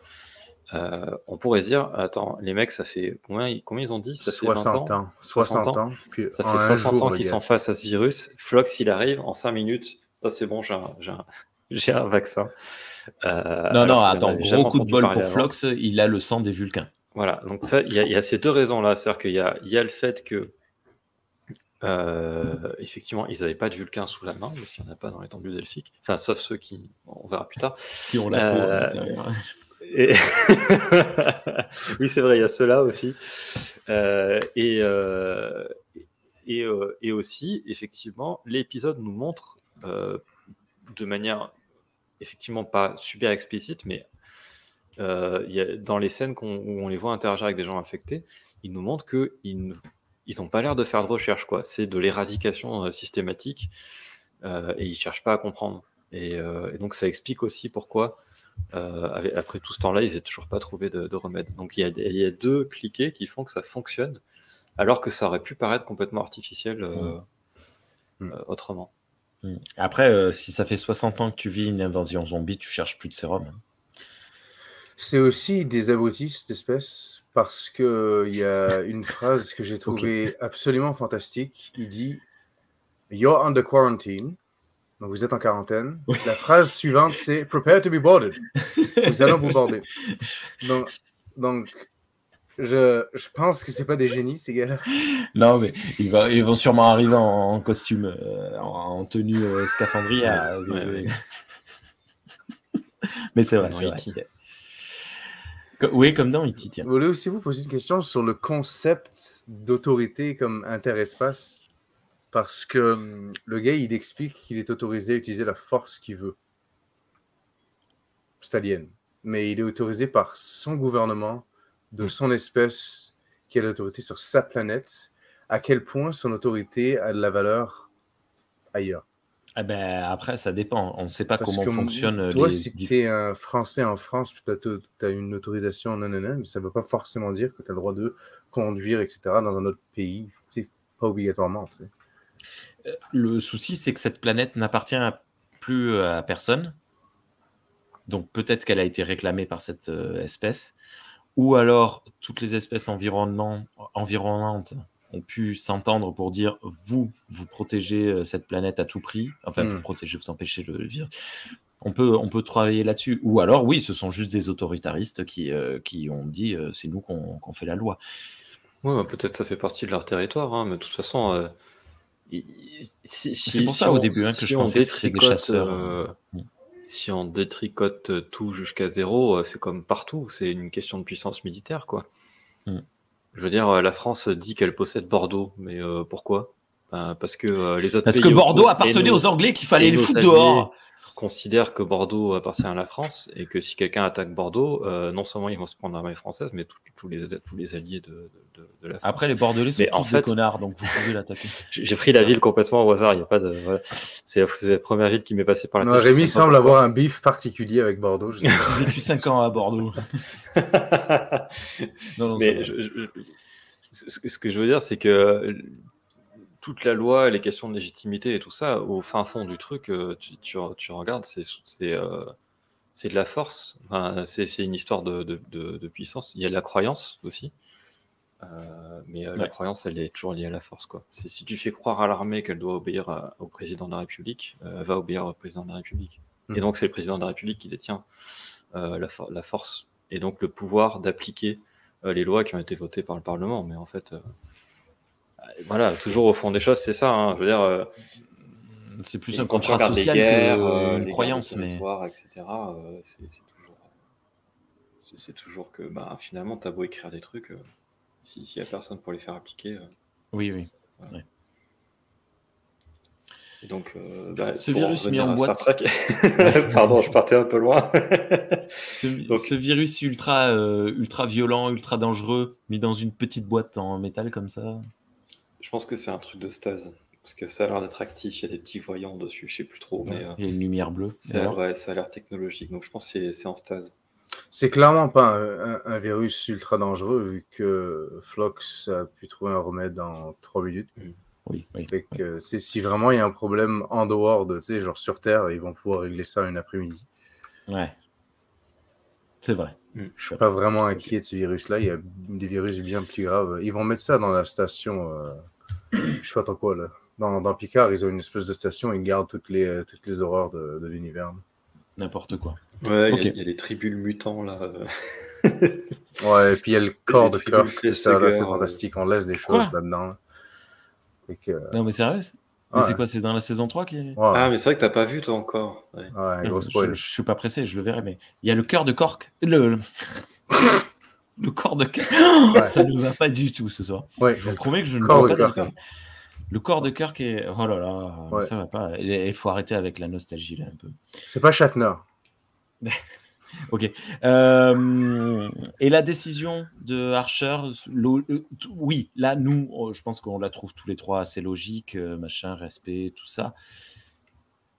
On pourrait se dire, attends, les mecs, ça fait combien ils ont dit? Ça fait 60 20 ans. 60 ans. Puis ça fait 60 ans qu'ils sont face à ce virus. Phlox, il arrive en 5 minutes. Oh, c'est bon, j'ai un vaccin. Non, attends, gros coup de bol pour Phlox, il a le sang des Vulcains. Voilà, donc ça, il y a ces deux raisons-là. C'est-à-dire qu'il y a le fait que, effectivement, ils n'avaient pas de Vulcains sous la main, parce qu'il n'y en a pas dans l'étendue delphique. Enfin, sauf ceux qui, on verra plus tard. Qui ont la peau à l'intérieur. Oui, c'est vrai, il y a ceux-là aussi. Et aussi, effectivement, l'épisode nous montre de manière effectivement pas super explicite, mais dans les scènes où on les voit interagir avec des gens infectés, ils nous montrent qu'ils n'ont pas l'air de faire de recherche, quoi. C'est de l'éradication systématique et ils ne cherchent pas à comprendre. Et donc ça explique aussi pourquoi après tout ce temps-là, ils n'ont toujours pas trouvé de remède. Donc il y a deux cliquets qui font que ça fonctionne, alors que ça aurait pu paraître complètement artificiel autrement. Après, si ça fait 60 ans que tu vis une invasion zombie, tu cherches plus de sérum. C'est aussi des abrutis, cette espèce, parce qu'il y a une phrase que j'ai trouvée absolument fantastique. Il dit « You're under quarantine ». Donc, vous êtes en quarantaine. La phrase suivante, c'est « Prepare to be boarded ». Nous allons vous border. Donc je pense que c'est pas des génies, ces gars-là. Non, mais ils vont sûrement arriver en costume, en tenue scaphandrier. Ouais. Mais c'est vrai, c'est vrai. Oui, comme dans E.T. Tiens. Vous voulez aussi vous poser une question sur le concept d'autorité comme interespace? Parce que le gars, il explique qu'il est autorisé à utiliser la force qu'il veut. C'est alien. mais il est autorisé par son gouvernement, de son espèce, qui a l'autorité sur sa planète. À quel point son autorité a de la valeur ailleurs? Ah ben, après, ça dépend. On ne sait pas Parce comment que fonctionnent toi, les... si tu es un Français en France, tu as une autorisation, mais ça ne veut pas forcément dire que tu as le droit de conduire, etc., dans un autre pays. C'est pas obligatoirement. Tu sais. Le souci, c'est que cette planète n'appartient plus à personne. Donc peut-être qu'elle a été réclamée par cette espèce. Ou alors, toutes les espèces environnantes ont pu s'entendre pour dire vous protégez cette planète à tout prix. Enfin, vous protégez, vous empêchez le virus. On peut travailler là-dessus. Ou alors, oui, ce sont juste des autoritaristes qui ont dit c'est nous qu'on fait la loi. Ouais, bah, peut-être ça fait partie de leur territoire, hein, mais de toute façon, c'est pour ça au début que je pensais que c'était des chasseurs. Si on détricote tout jusqu'à zéro, c'est comme partout, c'est une question de puissance militaire, quoi. Je veux dire, la France dit qu'elle possède Bordeaux, mais pourquoi? Parce que les autres Parce pays que Bordeaux autour, appartenait aux Anglais, qu'il fallait et les nos foutre alliés dehors. considèrent que Bordeaux appartient à la France et que si quelqu'un attaque Bordeaux, non seulement ils vont se prendre l'armée française, mais tous les alliés de la France. Après, les Bordelais sont tous des connards, donc vous pouvez l'attaquer. J'ai pris la ville complètement au hasard. Il y a pas de. Voilà. C'est la première ville qui m'est passée par la tête. Rémi semble avoir un bif particulier avec Bordeaux. J'ai vécu 5 ans à Bordeaux. Non, mais ce que je veux dire, c'est que toute la loi, les questions de légitimité et tout ça, au fin fond du truc, tu regardes, c'est de la force. Enfin, c'est une histoire de puissance. Il y a de la croyance aussi. Mais la croyance, elle est toujours liée à la force, quoi. Si tu fais croire à l'armée qu'elle doit obéir au président de la République, elle va obéir au président de la République. Et donc, c'est le président de la République qui détient la force et donc le pouvoir d'appliquer les lois qui ont été votées par le Parlement. Mais en fait, voilà, toujours au fond des choses, c'est ça. Hein. Je veux dire, c'est plus un contrat social qu'une croyance, mais etc. C'est toujours que, finalement, t'as beau écrire des trucs. S'il n'y a personne pour les faire appliquer. Oui. Voilà. Ouais. Et donc, ce virus mis en boîte. Pardon, je partais un peu loin. Ce virus ultra violent, ultra dangereux, mis dans une petite boîte en métal comme ça. Je pense que c'est un truc de stase. Parce que ça a l'air d'être actif, il y a des petits voyants dessus, je ne sais plus trop. Mais, il y a une lumière bleue. Ça a l'air technologique, donc je pense que c'est en stase. C'est clairement pas un virus ultra dangereux, vu que Flox a pu trouver un remède en 3 minutes. Oui. Fait que, si vraiment il y a un problème en dehors de, genre sur Terre, ils vont pouvoir régler ça un après-midi. Ouais. C'est vrai. Je suis pas vraiment inquiet de ce virus-là. Il y a des virus bien plus graves. Ils vont mettre ça dans la station, je sais pas trop quoi, là. Dans Picard, ils ont une espèce de station, ils gardent toutes les horreurs de l'univers. N'importe quoi. Ouais, il y a des tribules mutants, là. Ouais, et puis il y a le corps de Kirk, ça, là, c'est fantastique. On laisse des choses là-dedans. Non, mais sérieux? Mais c'est quoi? C'est dans la saison 3 qui est... Ah, mais c'est vrai que t'as pas vu, toi, encore. Ouais, gros spoil. Je suis pas pressé, je le verrai, mais il y a le cœur de Cork. Le corps de Kirk. Ça ne va pas du tout ce soir. Ouais, je vous promets que je ne vois pas du tout. Le corps de Kirk est... Oh là là, ça va pas. Il faut arrêter avec la nostalgie, là, un peu. C'est pas Shatner. Ok. Et la décision de Archer, oui, là, nous, je pense qu'on la trouve tous les trois assez logique, machin, respect, tout ça.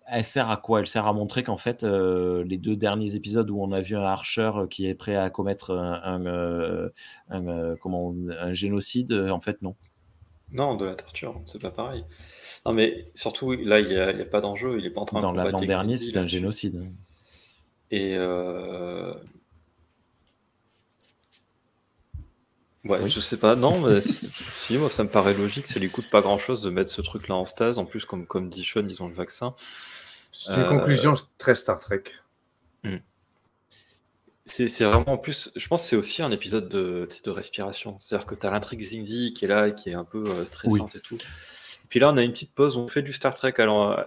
Elle sert à quoi? Elle sert à montrer qu'en fait, les 2 derniers épisodes où on a vu un Archer qui est prêt à commettre un génocide, en fait, non. Non, de la torture, c'est pas pareil. Non, mais surtout, là, il n'y a pas d'enjeu, il est pas en train de combattre. Dans l'avant-dernier, c'était un génocide. Et ouais, je sais pas, non, mais si, moi ça me paraît logique, ça lui coûte pas grand chose de mettre ce truc là en stase. En plus, comme dit Sean, ils ont le vaccin. C'est une conclusion très Star Trek. C'est vraiment, en plus, je pense que c'est aussi un épisode de respiration. C'est-à-dire que tu as l'intrigue Xindi qui est là, qui est un peu stressante et tout. Puis là, on a une petite pause, on fait du Star Trek,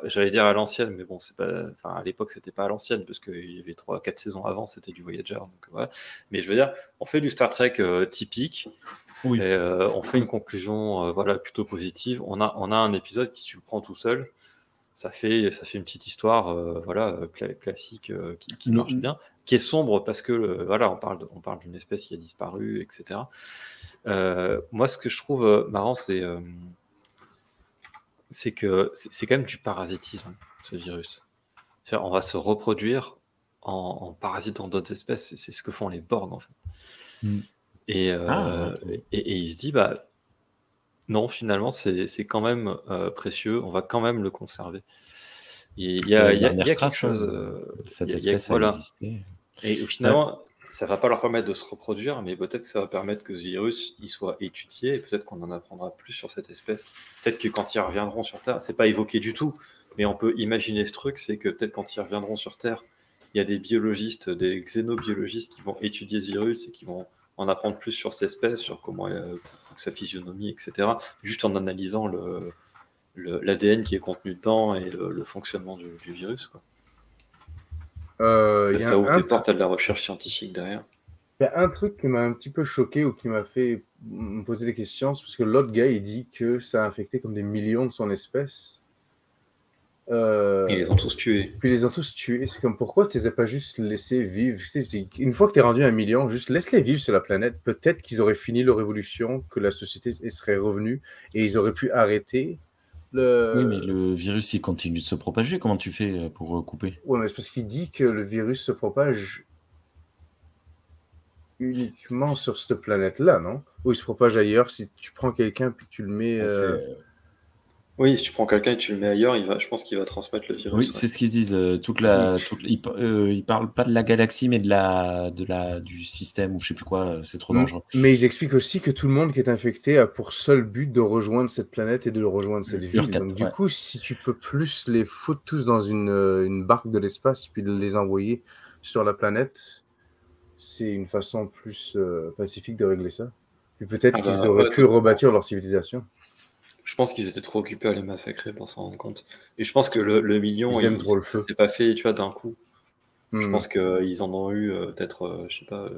j'allais dire à l'ancienne, mais bon, c'est pas, à l'époque, c'était pas à l'ancienne, parce qu'il y avait 3-4 saisons avant, c'était du Voyager. Donc, voilà. Mais je veux dire, on fait du Star Trek typique, et on fait une conclusion plutôt positive. On a un épisode qui, si tu le prends tout seul, ça fait une petite histoire classique qui marche bien. qui est sombre parce que voilà, on parle d'une espèce qui a disparu, etc. Moi, ce que je trouve marrant, c'est que c'est quand même du parasitisme, ce virus. C'est-à-dire, on va se reproduire en parasitant d'autres espèces. C'est ce que font les Borg, en fait. Et il se dit, bah non, finalement, c'est quand même précieux. On va quand même le conserver. Il y a quelque chose. Cette espèce a existé. Et finalement, ça va pas leur permettre de se reproduire, mais peut-être que ça va permettre que ce virus il soit étudié, et peut-être qu'on en apprendra plus sur cette espèce. Peut-être que quand ils reviendront sur Terre, c'est pas évoqué du tout, mais on peut imaginer ce truc, c'est que peut-être quand ils reviendront sur Terre, il y a des biologistes, des xénobiologistes qui vont étudier ce virus et qui vont en apprendre plus sur cette espèce, sur comment sa physionomie, etc. Juste en analysant l'ADN qui est contenu dedans et le fonctionnement du virus, quoi. Ça ouvre des portes à de la recherche scientifique derrière. Il y a un truc qui m'a un petit peu choqué ou qui m'a fait me poser des questions, c'est parce que l'autre gars, il dit que ça a infecté comme des millions de son espèce. Ils les ont tous tués. Puis ils les ont tous tués. C'est comme, pourquoi tu les as pas juste laissés vivre? Une fois que tu es rendu à 1 million, juste laisse-les vivre sur la planète. Peut-être qu'ils auraient fini leur évolution, que la société serait revenue et ils auraient pu arrêter. Oui, mais le virus, il continue de se propager. Comment tu fais pour couper? Oui, mais c'est parce qu'il dit que le virus se propage uniquement sur cette planète-là, non? Ou il se propage ailleurs si tu prends quelqu'un puis tu le mets... Oui, si tu prends quelqu'un et tu le mets ailleurs, je pense qu'il va transmettre le virus. Oui, c'est ce qu'ils disent. Ils parlent pas de la galaxie, mais du système ou je sais plus quoi. C'est trop dangereux. Mais ils expliquent aussi que tout le monde qui est infecté a pour seul but de rejoindre cette planète et de rejoindre cette ville. Donc du coup, si tu peux plus les foutre tous dans une barque de l'espace puis de les envoyer sur la planète, c'est une façon plus pacifique de régler ça. Puis peut-être qu'ils auraient pu rebâtir leur civilisation. Je pense qu'ils étaient trop occupés à les massacrer pour s'en rendre compte. Et je pense que le million, ils aiment trop le feu. C'est pas fait, tu vois, d'un coup. Je pense qu'ils en ont eu peut-être, je sais pas,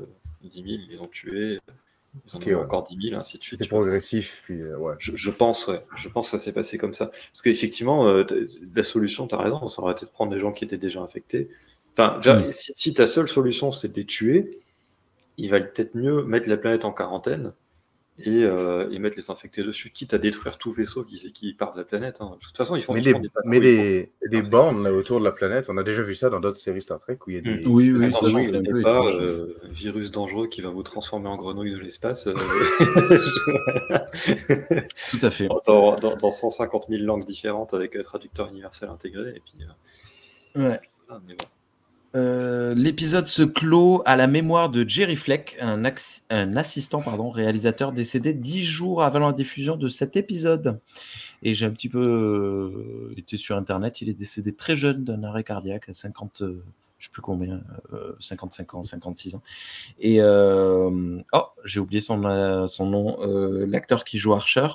10 000, ils ont tué. Ils en ont eu encore 10 000, ainsi de suite. C'était progressif, puis ouais. Je pense, ouais. Je pense que ça s'est passé comme ça. Parce qu'effectivement, la solution, tu as raison, ça aurait été de prendre des gens qui étaient déjà infectés. Enfin, déjà, si ta seule solution, c'est de les tuer, il va peut-être mieux mettre la planète en quarantaine et mettre les infectés dessus, quitte à détruire tout vaisseau qui part de la planète. Hein. De toute façon, ils font des bornes là, autour de la planète. On a déjà vu ça dans d'autres séries Star Trek où il y a des... Oui, attention, virus dangereux qui va vous transformer en grenouille de l'espace. Tout à fait. Dans 150 000 langues différentes avec traducteur universel intégré. Et puis, ouais. Mais bon. L'épisode se clôt à la mémoire de Jerry Fleck, un assistant réalisateur décédé 10 jours avant la diffusion de cet épisode. Et j'ai un petit peu été sur Internet, il est décédé très jeune d'un arrêt cardiaque à 50, je sais plus combien, 55 ans, 56 ans. Et j'ai oublié son nom, l'acteur qui joue Archer,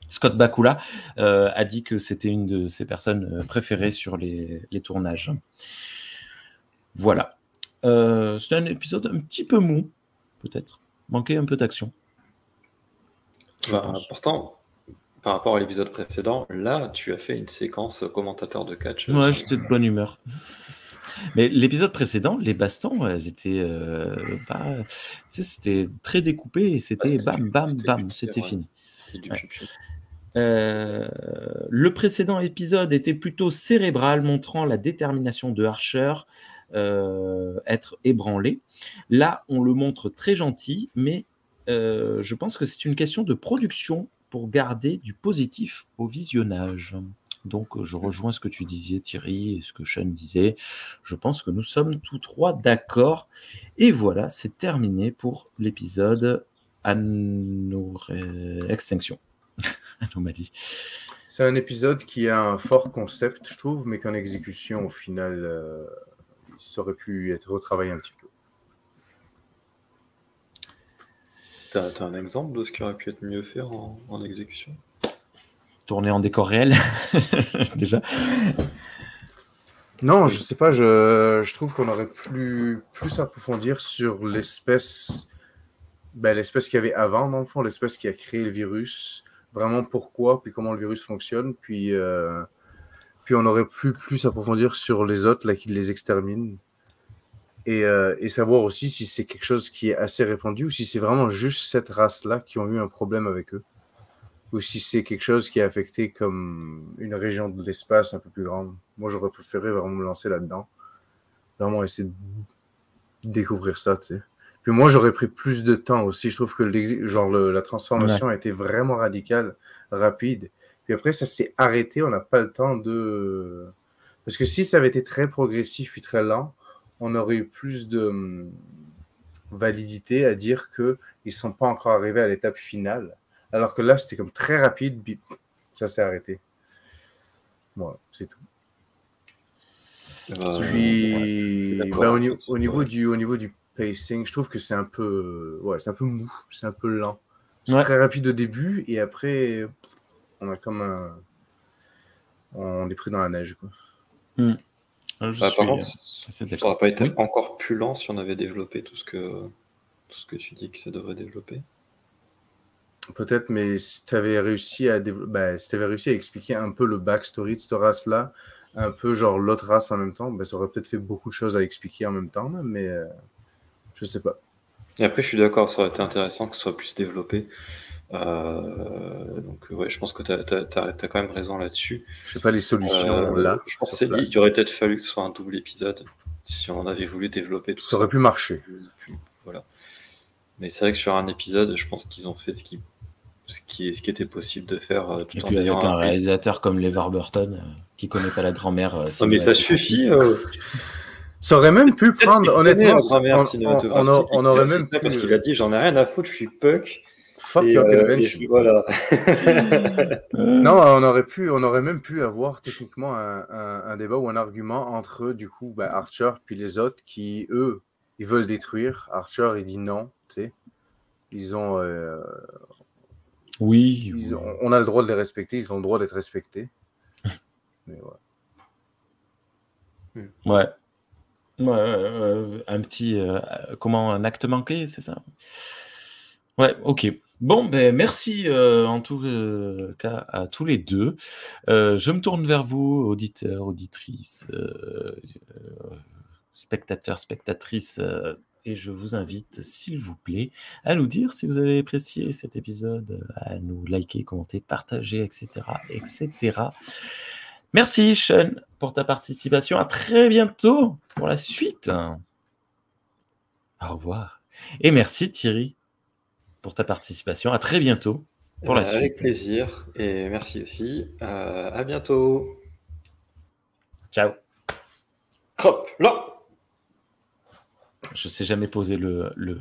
Scott Bakula, a dit que c'était une de ses personnes préférées sur les tournages. Voilà. C'était un épisode un petit peu mou, peut-être. Manquait un peu d'action. Pourtant, par rapport à l'épisode précédent, là, tu as fait une séquence commentateur de catch. Ouais, j'étais de bonne humeur. Mais l'épisode précédent, les bastons, elles étaient c'était très découpé et c'était bam, bam, bam, c'était fini. C'était du le précédent épisode était plutôt cérébral, montrant la détermination de Archer, être ébranlé. Là, on le montre très gentil, mais je pense que c'est une question de production pour garder du positif au visionnage. Donc, je rejoins ce que tu disais, Thierry, et ce que Sean disait. Je pense que nous sommes tous trois d'accord. Et voilà, c'est terminé pour l'épisode Extinction. Anomalie. C'est un épisode qui a un fort concept, je trouve, mais qu'en exécution, au final, ça aurait pu être retravaillé un petit peu. T'as un exemple de ce qui aurait pu être mieux fait en exécution? Tourner en décor réel, déjà. Non, je sais pas, je trouve qu'on aurait plus approfondir sur l'espèce qu'il y avait avant, dans le fond, l'espèce qui a créé le virus, vraiment pourquoi, puis comment le virus fonctionne, puis on aurait plus approfondir sur les autres là, qui les exterminent. et savoir aussi si c'est quelque chose qui est assez répandu ou si c'est vraiment juste cette race-là qui ont eu un problème avec eux. Ou si c'est quelque chose qui a affecté comme une région de l'espace un peu plus grande. Moi, j'aurais préféré vraiment me lancer là-dedans. Vraiment essayer de découvrir ça, tu sais. Puis moi, j'aurais pris plus de temps aussi. Je trouve que la transformation a été vraiment radicale, rapide. Puis après, ça s'est arrêté. On n'a pas le temps de... Parce que si ça avait été très progressif puis très lent, on aurait eu plus de validité à dire qu'ils ne sont pas encore arrivés à l'étape finale. Alors que là, c'était comme très rapide, puis ça s'est arrêté. Voilà, c'est tout. Puis, au niveau du pacing, je trouve que c'est un peu mou, c'est un peu lent. C'est très rapide au début, et après, on a comme on est pris dans la neige, quoi. Par contre, ça n'aurait pas été encore plus lent si on avait développé tout ce que tu dis que ça devrait développer. Peut-être, mais si tu avais réussi à expliquer un peu le backstory de cette race-là, un peu genre l'autre race en même temps, ben, ça aurait peut-être fait beaucoup de choses à expliquer en même temps, mais je sais pas. Et après, je suis d'accord, ça aurait été intéressant que ce soit plus développé. Donc, ouais, je pense que tu as quand même raison là-dessus. Je sais pas les solutions là. Je pense qu'il aurait peut-être fallu que ce soit un double épisode si on avait voulu développer tout ça. Ça aurait pu marcher. Voilà. Mais c'est vrai que sur un épisode, je pense qu'ils ont fait ce qui était possible de faire tout en ayant avec un réalisateur comme LeVar Burton qui connaît pas la grand-mère. Non, mais ça suffit. Ça aurait même pu prendre, honnêtement, on aurait même pu... Parce qu'il a dit, j'en ai rien à foutre, je suis punk. Fuck your convention. Voilà. Non, on aurait même pu avoir techniquement un débat ou un argument entre, du coup, Archer puis les autres qui, eux, ils veulent détruire. Archer, il dit non, tu sais. Ils ont... on a le droit de les respecter, ils ont le droit d'être respectés. Mais ouais. Un petit... un acte manqué, c'est ça? Ouais, ok. Bon, ben merci en tout cas à tous les deux. Je me tourne vers vous, auditeurs, auditrices, spectateurs, spectatrices, et je vous invite, s'il vous plaît, à nous dire si vous avez apprécié cet épisode, à nous liker, commenter, partager, etc., etc. Merci, Sean, pour ta participation. À très bientôt pour la suite. Au revoir. Et merci, Thierry, pour ta participation. À très bientôt pour la suite. Avec plaisir. Et merci aussi. À bientôt. Ciao. Hop là. Je sais jamais poser le